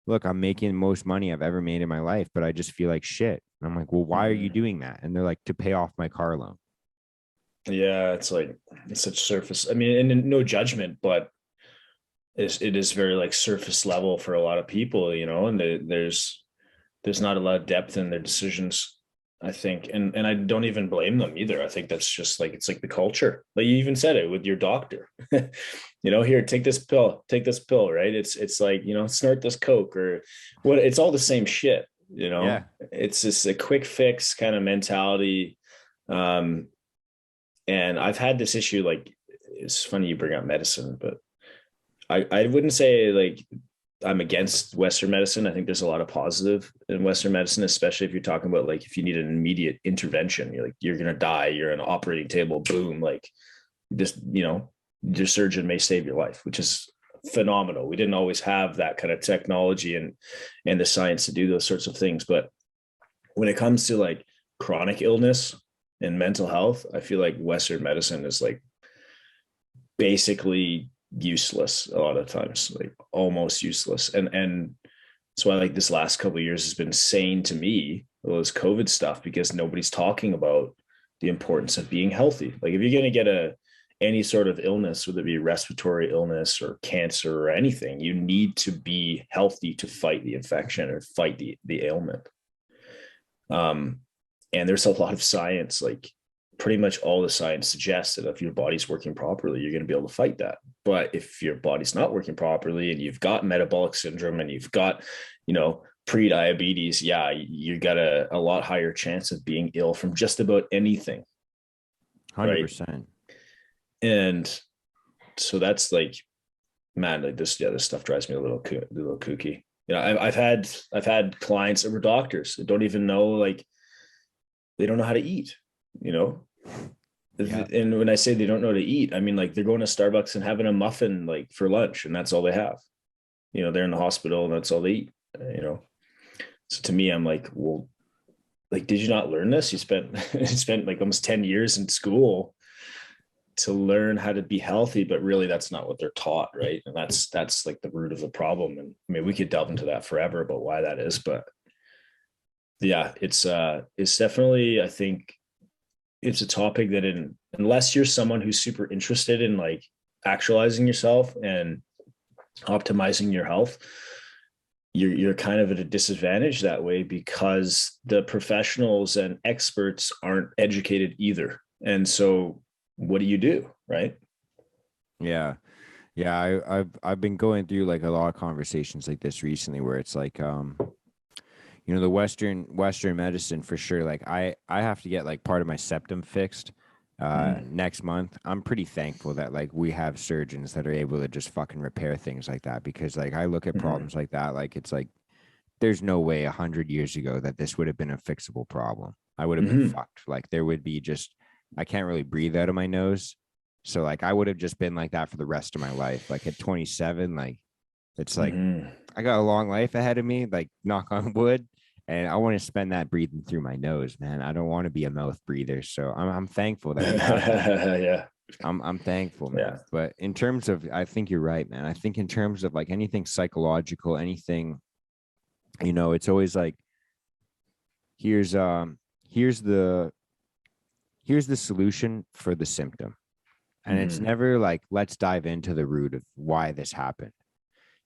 look, I'm making the most money I've ever made in my life, but I just feel like shit. And I'm like, well, why are you doing that? And they're like, to pay off my car loan. Yeah, it's like it's such surface. I mean, and no judgment, but it is very like surface level for a lot of people, you know, and there's not a lot of depth in their decisions, I think. And I don't even blame them either. I think that's just like, it's like the culture. Like you even said it with your doctor, you know, here, take this pill, right? It's like, you know, snort this Coke or what, it's all the same shit, you know. Yeah. It's just a quick fix kind of mentality. And I've had this issue, like, it's funny you bring up medicine, but I wouldn't say like I'm against Western medicine. I think there's a lot of positive in Western medicine, especially if you're talking about like if you need an immediate intervention, you're like, you're going to die, you're on an operating table, boom, like just, you know, your surgeon may save your life, which is phenomenal. We didn't always have that kind of technology and the science to do those sorts of things. But when it comes to like chronic illness and mental health, I feel like Western medicine is like basically useless a lot of times, like almost useless. And that's why like this last couple of years has been insane to me, all this COVID stuff, because nobody's talking about the importance of being healthy. Like if you're going to get any sort of illness, whether it be respiratory illness or cancer or anything, you need to be healthy to fight the infection or fight the ailment. And there's a lot of science, like pretty much all the science suggests that if your body's working properly, you're going to be able to fight that. But if your body's not working properly and you've got metabolic syndrome and you've got, you know, pre-diabetes, yeah, you got a lot higher chance of being ill from just about anything. 100%. Right? And so that's like, man, like this stuff drives me a little kooky. You know, I've had clients that were doctors that don't even know, like, they don't know how to eat, you know? Yeah. And when I say they don't know how to eat, I mean, like they're going to Starbucks and having a muffin like for lunch, and that's all they have. They're in the hospital and that's all they eat, So to me, I'm like, well, like, did you not learn this? You spent like almost 10 years in school to learn how to be healthy, but really that's not what they're taught, right? And that's like the root of the problem. And I mean, we could delve into that forever about why that is, but yeah, it's definitely, I think it's a topic that unless you're someone who's super interested in like actualizing yourself and optimizing your health, you're kind of at a disadvantage that way, because the professionals and experts aren't educated either. And so what do you do, right? Yeah. Yeah. I've been going through like a lot of conversations like this recently where it's like, the Western medicine for sure. Like I have to get like part of my septum fixed next month. I'm pretty thankful that like we have surgeons that are able to just fucking repair things like that, because like I look at problems like that, like it's like there's no way 100 years ago that this would have been a fixable problem. I would have been fucked. Like there would be just, I can't really breathe out of my nose. So like I would have just been like that for the rest of my life. Like at 27, like it's like I got a long life ahead of me, like knock on wood. And I want to spend that breathing through my nose, man. I don't want to be a mouth breather. So I'm thankful that we have that. Yeah. I'm thankful, man. Yeah. But in terms of, I think you're right, man. I think in terms of like anything psychological, anything, it's always like, here's the solution for the symptom. And it's never like, let's dive into the root of why this happened.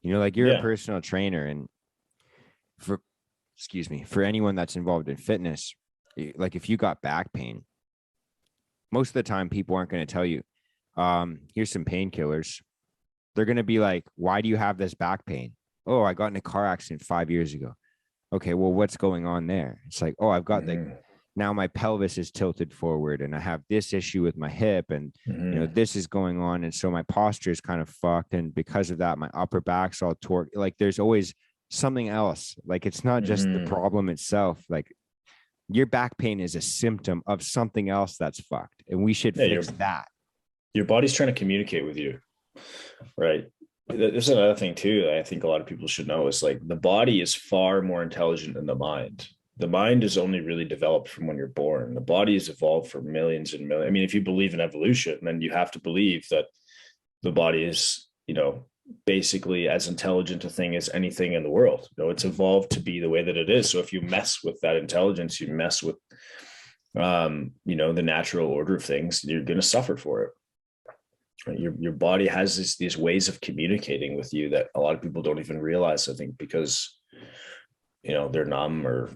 Like you're a personal trainer, and for anyone that's involved in fitness, like if you got back pain, most of the time people aren't going to tell you, here's some painkillers. They're going to be like, why do you have this back pain? Oh, I got in a car accident 5 years ago. Okay, well, what's going on there? It's like, oh, I've got now my pelvis is tilted forward and I have this issue with my hip, and this is going on. And so my posture is kind of fucked. And because of that, my upper back's all torqued. Like there's always something else. Like it's not just the problem itself. Like your back pain is a symptom of something else that's fucked, and we should fix that. Your body's trying to communicate with you, right? There's another thing too that I think a lot of people should know, is like the body is far more intelligent than the mind. The mind is only really developed from when you're born. The body has evolved for millions and millions. I mean, if you believe in evolution, then you have to believe that the body is, basically as intelligent a thing as anything in the world. It's evolved to be the way that it is. So if you mess with that intelligence, you mess with, the natural order of things, you're going to suffer for it. Right? Your body has these ways of communicating with you that a lot of people don't even realize, I think, because, they're numb, or,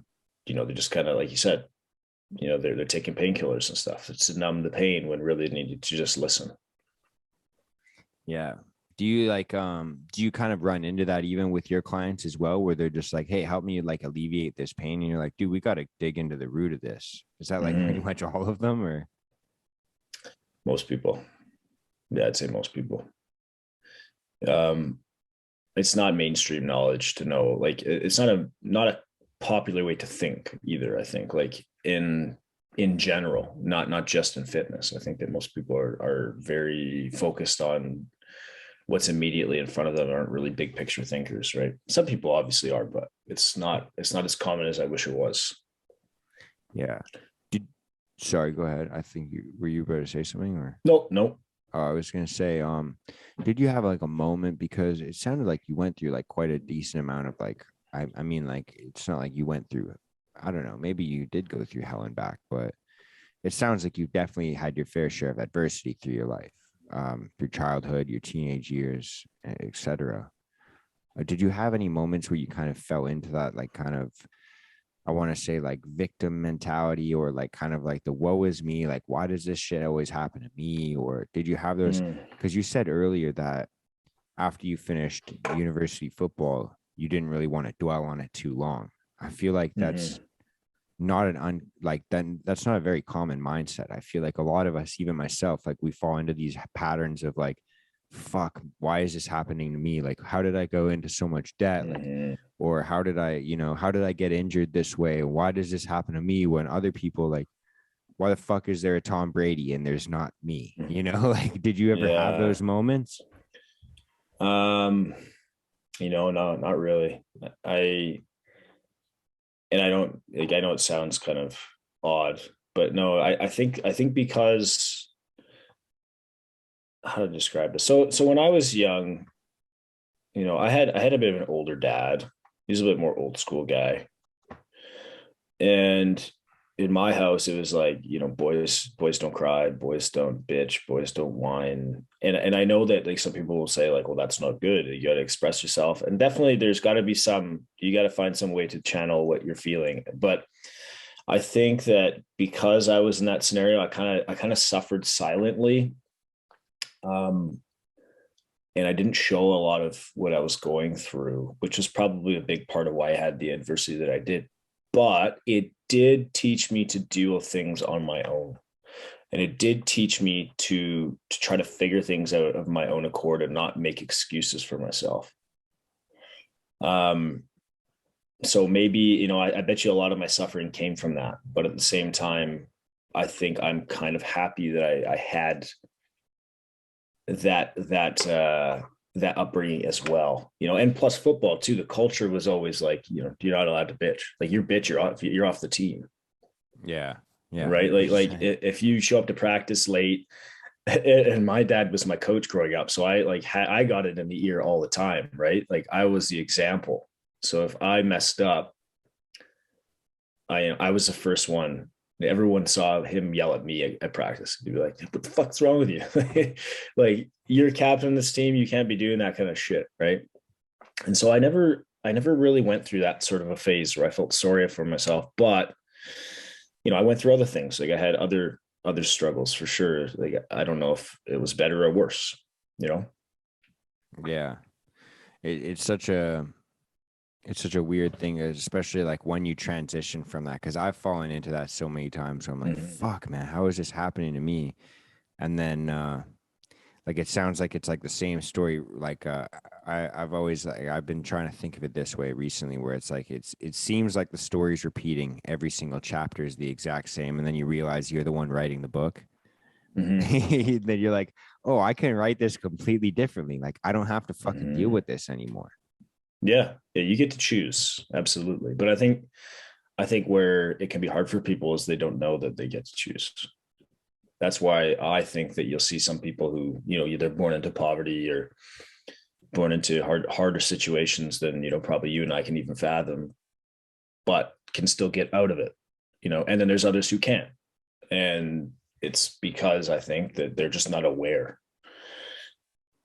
they're just kind of, like you said, they're taking painkillers and stuff. It's to numb the pain when really they needed to just listen. Yeah. Do you do you kind of run into that even with your clients as well, where they're just like, hey, help me like alleviate this pain? And you're like, dude, we got to dig into the root of this. Is that like pretty much all of them, or? Most people. Yeah, I'd say most people. It's not mainstream knowledge to know, like it's not a popular way to think either. I think like in general, not just in fitness. I think that most people are very focused on what's immediately in front of them, aren't really big picture thinkers, right? Some people obviously are, but it's not as common as I wish it was. Yeah. Sorry, go ahead. I think were you about to say something, or? No. I was going to say, did you have like a moment, because it sounded like you went through like quite a decent amount of like, I mean, like, it's not like you went through, I don't know, maybe you did go through hell and back, but it sounds like you definitely had your fair share of adversity through your life. Through childhood, your teenage years, etc. Did you have any moments where you kind of fell into that, like kind of, I want to say like victim mentality, or like kind of like the woe is me, like why does this shit always happen to me? Or did you have those? Because you said earlier that after you finished university football, you didn't really want to dwell on it too long. I feel like that's not that's not a very common mindset. I feel like a lot of us, even myself, like we fall into these patterns of like, fuck, why is this happening to me? Like, how did I go into so much debt? Like, or how did I get injured this way? Why does this happen to me when other people, like, why the fuck is there a Tom Brady and there's not me? You know, like, did you ever have those moments? No, not really. I don't like, I know it sounds kind of odd, but no, I think because, how to describe this. So when I was young, I had a bit of an older dad. He's a bit more old school guy. And in my house, it was like, boys don't cry, boys don't bitch, boys don't whine. And I know that like some people will say like, well, that's not good. You got to express yourself. And definitely there's got to be you got to find some way to channel what you're feeling. But I think that because I was in that scenario, I kind of suffered silently. And I didn't show a lot of what I was going through, which was probably a big part of why I had the adversity that I did. But it did teach me to deal with things on my own. And it did teach me to try to figure things out of my own accord and not make excuses for myself. So maybe, I bet you a lot of my suffering came from that. But at the same time, I think I'm kind of happy that I had that upbringing as well, and plus football too. The culture was always like, you're not allowed to bitch. Like you bitch, you're off the team. Yeah. Right. Like if you show up to practice late, and my dad was my coach growing up, so I got it in the ear all the time. Right. Like I was the example. So if I messed up, I was the first one. Everyone saw him yell at me at practice. He'd be like, what the fuck's wrong with you? Like, you're captain of this team. You can't be doing that kind of shit. Right. And so I never really went through that sort of a phase where I felt sorry for myself. But, I went through other things. Like I had other struggles for sure. Like, I don't know if it was better or worse, Yeah. It's such a weird thing, especially like when you transition from that, because I've fallen into that so many times. So I'm like, fuck, man, how is this happening to me? And then like it sounds like it's like the same story. Like I've always I've been trying to think of it this way recently, where it's like it seems like the story's repeating. Every single chapter is the exact same, and then you realize you're the one writing the book. Then you're like, oh, I can write this completely differently. Like I don't have to fucking deal with this anymore. Yeah, you get to choose. Absolutely. But I think where it can be hard for people is they don't know that they get to choose. That's why I think that you'll see some people who, they're born into poverty or born into harder situations than, probably you and I can even fathom, but can still get out of it, and then there's others who can't. And it's because I think that they're just not aware.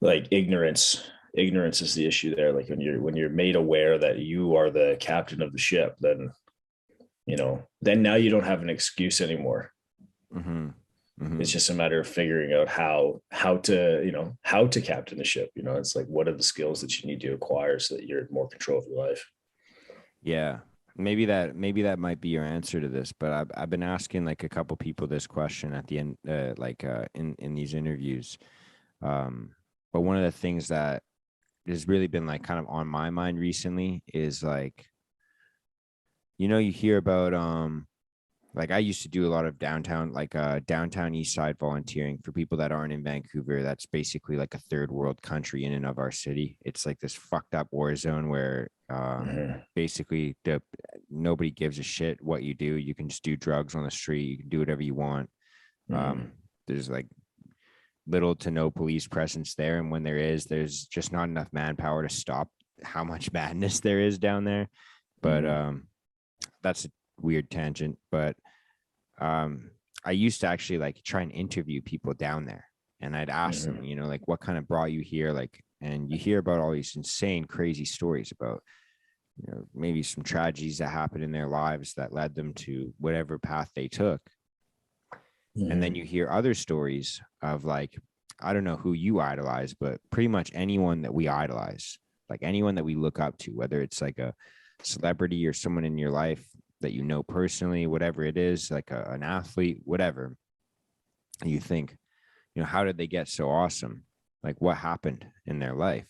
Like ignorance is the issue there. Like when you're made aware that you are the captain of the ship, then now you don't have an excuse anymore. It's just a matter of figuring out how to captain the ship. It's like, what are the skills that you need to acquire so that you're in more control of your life? Yeah, maybe that might be your answer to this, but I've been asking like a couple people this question at the end, in these interviews. But one of the things that has really been like kind of on my mind recently is like, you hear about like I used to do a lot of downtown east side volunteering for people that aren't in Vancouver. That's basically like a third world country in and of our city. It's like this fucked up war zone where basically nobody gives a shit what you do. You can just do drugs on the street. You can do whatever you want. There's like little to no police presence there, and when there is, there's just not enough manpower to stop how much madness there is down there. But that's a weird tangent. But I used to actually like try and interview people down there, and I'd ask them, like, what kind of brought you here? Like, and you hear about all these insane, crazy stories about maybe some tragedies that happened in their lives that led them to whatever path they took. And then you hear other stories of like, I don't know who you idolize, but pretty much anyone that we idolize, like anyone that we look up to, whether it's like a celebrity or someone in your life that personally, whatever it is, like an athlete, whatever. And you think, how did they get so awesome? Like what happened in their life?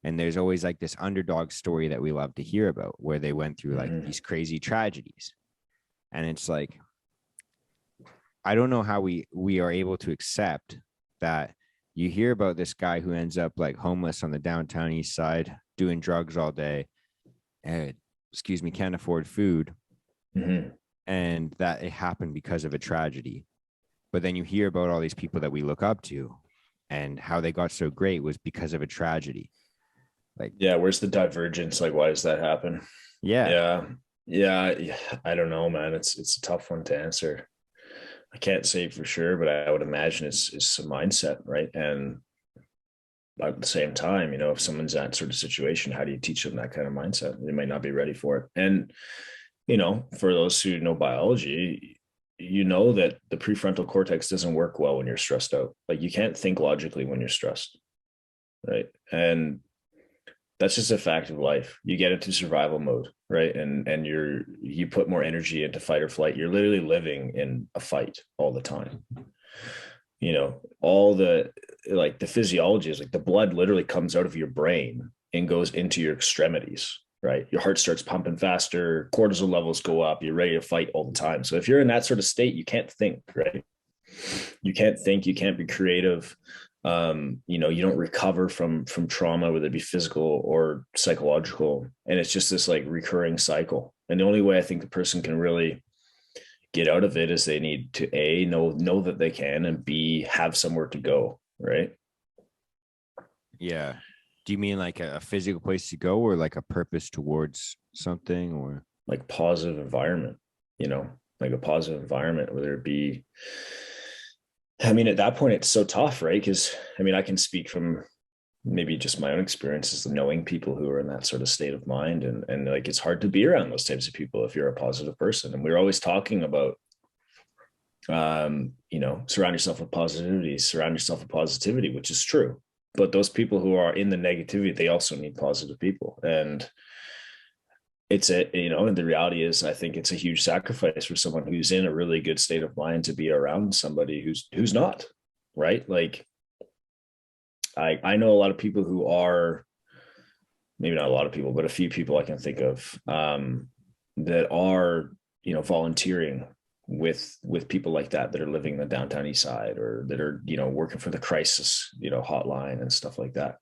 And there's always like this underdog story that we love to hear about where they went through like these crazy tragedies. And it's like, I don't know how we are able to accept that. You hear about this guy who ends up like homeless on the downtown east side doing drugs all day and can't afford food, and that it happened because of a tragedy. But then you hear about all these people that we look up to and how they got so great was because of a tragedy. Like, yeah, where's the divergence? Like, why does that happen? yeah. Yeah. I don't know, man. It's a tough one to answer. I can't say for sure, but I would imagine it's a mindset, right? And at the same time, you know, if someone's in that sort of situation, how do you teach them that kind of mindset? They might not be ready for it. And, you know, for those who know biology, you know that the prefrontal cortex doesn't work well when you're stressed out. Like, you can't think logically when you're stressed, right? And that's just a fact of life. You get into survival mode, right? And you put more energy into fight or flight. You're literally living in a fight all the time. You know, all the physiology is like the blood literally comes out of your brain and goes into your extremities, right? Your heart starts pumping faster, cortisol levels go up, you're ready to fight all the time. So if you're in that sort of state, you can't think, right? You can't think, you can't be creative. You know, you don't recover from trauma, whether it be physical or psychological. And it's just this like recurring cycle. And the only way I think the person can really get out of it is they need to A, know that they can, and B, have somewhere to go, right? Yeah. Do you mean like a physical place to go, or like a purpose towards something, or like positive environment, you know, like a positive environment, whether it be, I mean, at that point, it's so tough, right? Because I mean, I can speak from maybe just my own experiences of knowing people who are in that sort of state of mind. And like, it's hard to be around those types of people if you're a positive person. And we're always talking about, you know, surround yourself with positivity, which is true. But those people who are in the negativity, they also need positive people. And you know, and the reality is, I think it's a huge sacrifice for someone who's in a really good state of mind to be around somebody who's not, right? Like, I know a lot of people who are, maybe not a lot of people, but a few people I can think of, that are, you know, volunteering with people like that are living in the downtown east side, or that are, you know, working for the crisis, you know, hotline and stuff like that.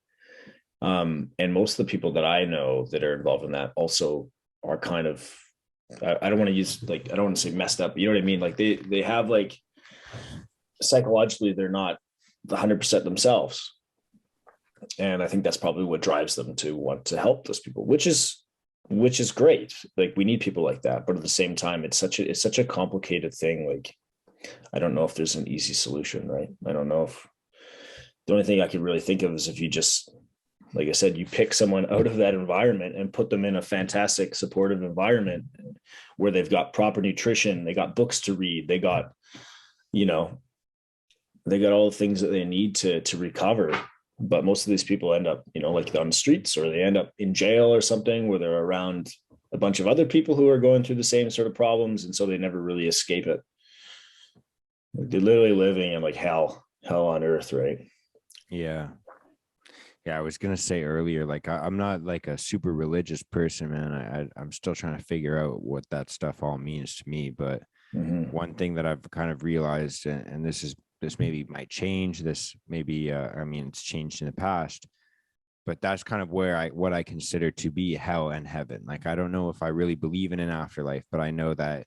And most of the people that I know that are involved in that also are kind of, I don't want to use, like, I don't want to say messed up, you know what I mean? Like, they have, like, psychologically, they're not 100% themselves. And I think that's probably what drives them to want to help those people, which is great. Like, we need people like that, but at the same time, it's such a complicated thing. Like, I don't know if there's an easy solution, right? I don't know if, the only thing I could really think of is if you just, like I said, you pick someone out of that environment and put them in a fantastic supportive environment where they've got proper nutrition, they got books to read, they got, you know, they got all the things that they need to recover. But most of these people end up, you know, like on the streets, or they end up in jail or something, where they're around a bunch of other people who are going through the same sort of problems. And so they never really escape it. They're literally living in like hell on earth, right? yeah. Yeah, I was gonna say earlier, like I'm not like a super religious person, man. I'm still trying to figure out what that stuff all means to me. But one thing that I've kind of realized, and this maybe might change. This maybe, I mean, it's changed in the past, but that's kind of where what I consider to be hell and heaven. Like, I don't know if I really believe in an afterlife, but I know that,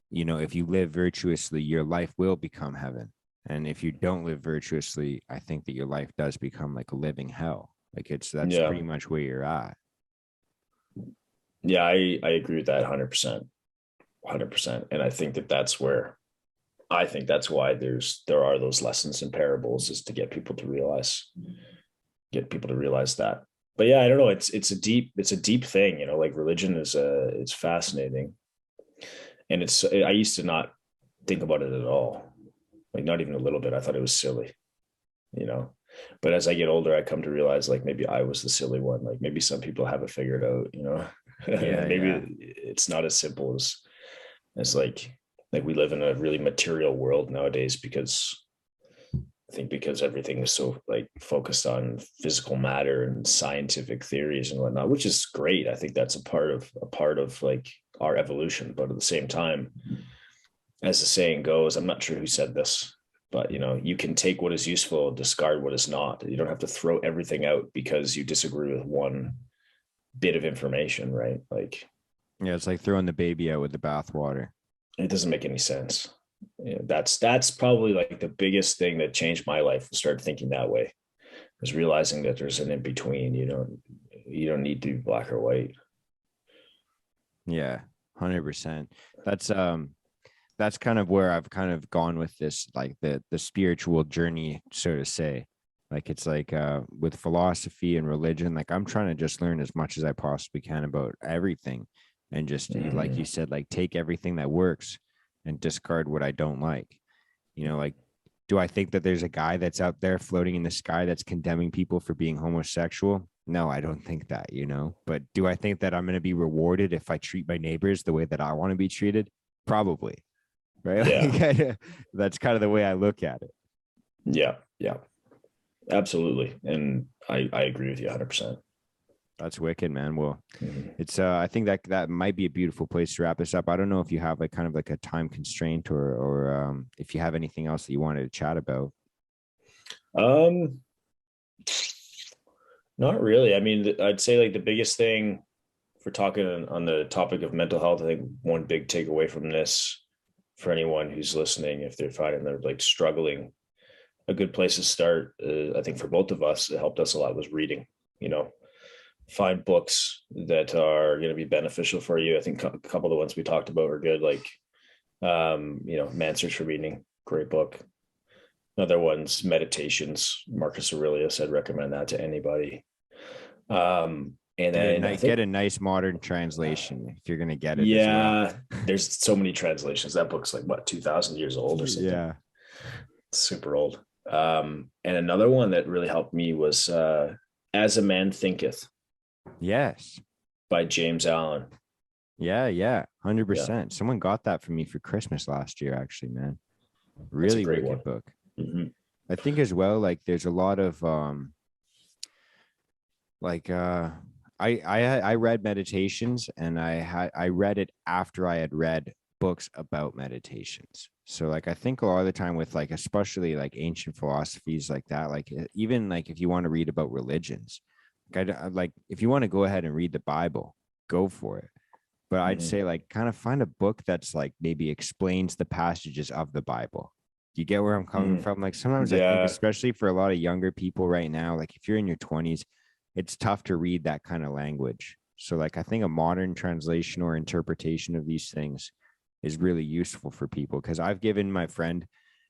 you know, if you live virtuously, your life will become heaven. And if you don't live virtuously, I think that your life does become like a living hell. Like, that's Yeah. pretty much where you're at. Yeah, I agree with that 100%. 100%. And I think that's why there are those lessons and parables, is to get people to realize that. But yeah, I don't know. It's a deep thing, you know, like religion it's fascinating. And I used to not think about it at all. Like, not even a little bit. I thought it was silly, you know, but as I get older, I come to realize, like, maybe I was the silly one. Like, maybe some people have it figured out, you know. Yeah, Maybe it's not as simple as like we live in a really material world nowadays, because everything is so like focused on physical matter and scientific theories and whatnot, which is great. I think that's a part of like our evolution. But at the same time, as the saying goes, I'm not sure who said this, but you can take what is useful, discard what is not. You don't have to throw everything out because you disagree with one bit of information, right? Like, Yeah, it's like throwing the baby out with the bathwater. it doesn't make any sense. That's probably like the biggest thing that changed my life. Start thinking that way, is realizing that there's an in between. You don't need to be black or white. Yeah, 100%. That's kind of where I've kind of gone with this, like the spiritual journey, so to say. Like it's like with philosophy and religion, like I'm trying to just learn as much as I possibly can about everything, and just like you said, like take everything that works and discard what I don't like. Like, do I think that there's a guy that's out there floating in the sky that's condemning people for being homosexual? No, I don't think that, but do I think that I'm going to be rewarded if I treat my neighbors the way that I want to be treated? Probably. Right. Yeah. Like, that's kind of the way I look at it. Yeah. Absolutely. And I agree with you 100%. That's wicked, man. Well, it's I think that might be a beautiful place to wrap this up. I don't know if you have like kind of like a time constraint or if you have anything else that you wanted to chat about. Not really. I mean, I'd say like the biggest thing for talking on the topic of mental health, I think one big takeaway from this for anyone who's listening, if they're finding they're like struggling, a good place to start, I think for both of us, it helped us a lot, was reading. Find books that are going to be beneficial for you. I think a couple of the ones we talked about are good, like Man's Search for Meaning, great book. Another one's Meditations, Marcus Aurelius. I'd recommend that to anybody. And then get a nice modern translation if you're going to get it. Yeah, as well. There's so many translations. That book's like what, 2,000 years old or something. Yeah, it's super old. And another one that really helped me was As a Man Thinketh. Yes, by James Allen. Yeah, 100%. Someone got that for me for Christmas last year, actually, man. Really wicked book. Mm-hmm. I think as well, like there's a lot of I read Meditations, and I read it after I had read books about meditations. So like I think a lot of the time with like especially like ancient philosophies like that, like even like if you want to read about religions, like if you want to go ahead and read the Bible, go for it. But I'd say like kind of find a book that's like maybe explains the passages of the Bible. Do you get where I'm coming from? Like sometimes I think, especially for a lot of younger people right now, like if you're in your 20s, it's tough to read that kind of language. So like I think a modern translation or interpretation of these things is really useful for people, because I've given my friend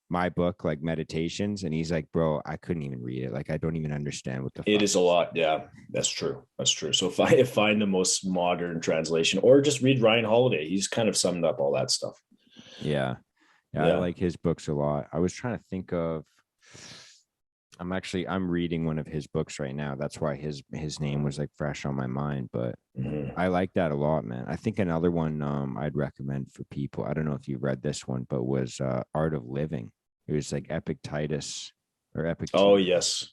my book, like Meditations, and he's like, bro, I couldn't even read it. Like, I don't even understand what the it is a lot. Yeah, that's true. So find the most modern translation, or just read Ryan Holiday. He's kind of summed up all that stuff. Yeah. I like his books a lot. I was trying to think of, I'm reading one of his books right now. That's why his name was like fresh on my mind, but I like that a lot, man. I think another one I'd recommend for people, I don't know if you've read this one, but was Art of Living. It was like Epictetus or Epictetus. Oh, yes.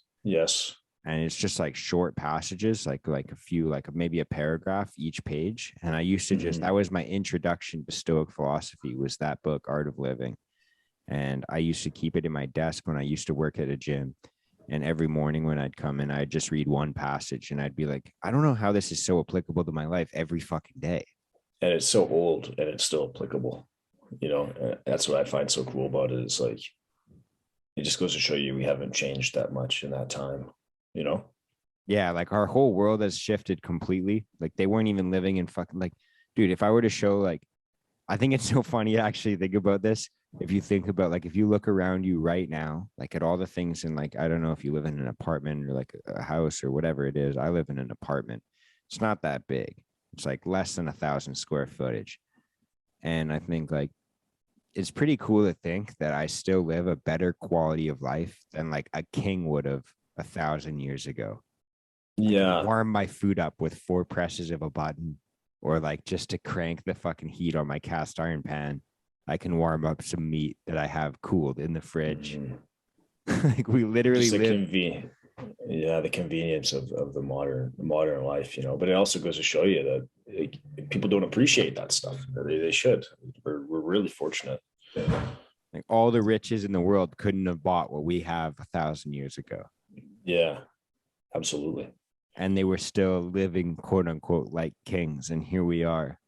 And it's just like short passages, like a few, like maybe a paragraph each page. And I used to just, that was my introduction to Stoic philosophy, was that book, Art of Living. And I used to keep it in my desk when I used to work at a gym. And every morning when I'd come in, I'd just read one passage and I'd be like, I don't know how this is so applicable to my life every fucking day. And it's so old and it's still applicable. That's what I find so cool about it, is like, it just goes to show you we haven't changed that much in that time, Yeah, like our whole world has shifted completely. Like they weren't even living in fucking, like, dude, if I were to show, like, I think it's so funny to actually think about this. If you think about, like, if you look around you right now, like at all the things in, like, I don't know if you live in an apartment or like a house or whatever it is. I live in an apartment. It's not that big. It's like less than 1,000 square footage. And I think like, it's pretty cool to think that I still live a better quality of life than like a king would have 1,000 years ago. Yeah. Warm my food up with 4 presses of a button, or like just to crank the fucking heat on my cast iron pan, I can warm up some meat that I have cooled in the fridge. Like we literally live. The convenience of the modern life, but it also goes to show you that people don't appreciate that stuff. They should. We're really fortunate. Like all the riches in the world couldn't have bought what we have 1,000 years ago. Yeah, absolutely. And they were still living, quote unquote, like kings. And here we are.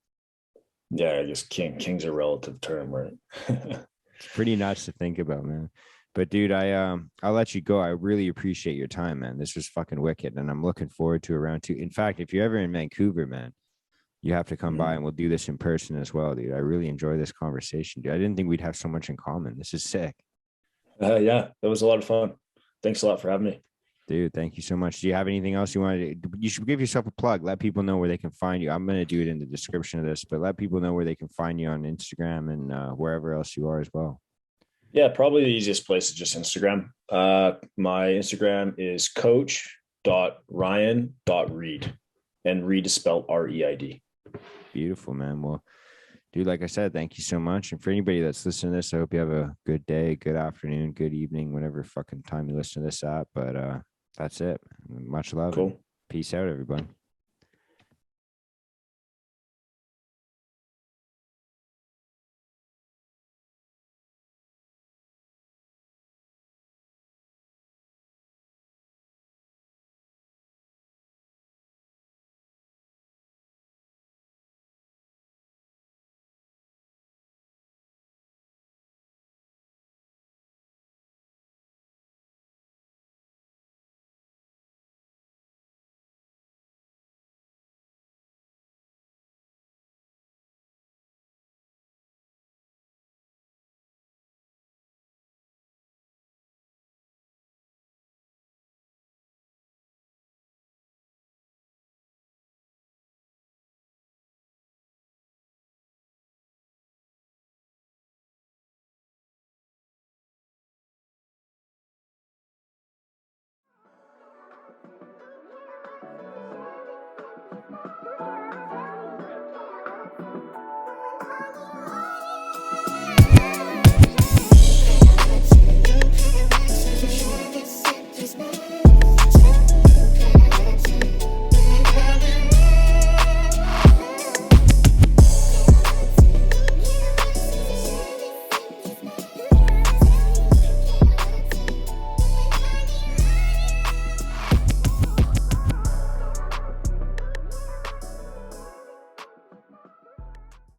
Yeah, I guess king's a relative term, right? It's pretty nuts to think about, man. But dude, I'll let you go. I really appreciate your time, man. This was fucking wicked, and I'm looking forward to a round two. In fact, if you're ever in Vancouver, man, you have to come by and we'll do this in person as well, dude. I really enjoy this conversation, dude. I didn't think we'd have so much in common. This is sick. Yeah, that was a lot of fun. Thanks a lot for having me. Dude, thank you so much. Do you have anything else you wanted to? You should give yourself a plug. Let people know where they can find you. I'm going to do it in the description of this, but let people know where they can find you on Instagram and wherever else you are as well. Yeah, probably the easiest place is just Instagram. My Instagram is coach.ryan.reid, and Reid is spelled REID. Beautiful, man. Well, dude, like I said, thank you so much. And for anybody that's listening to this, I hope you have a good day, good afternoon, good evening, whatever fucking time you listen to this at. But that's it. Much love. Cool. Peace out, everybody.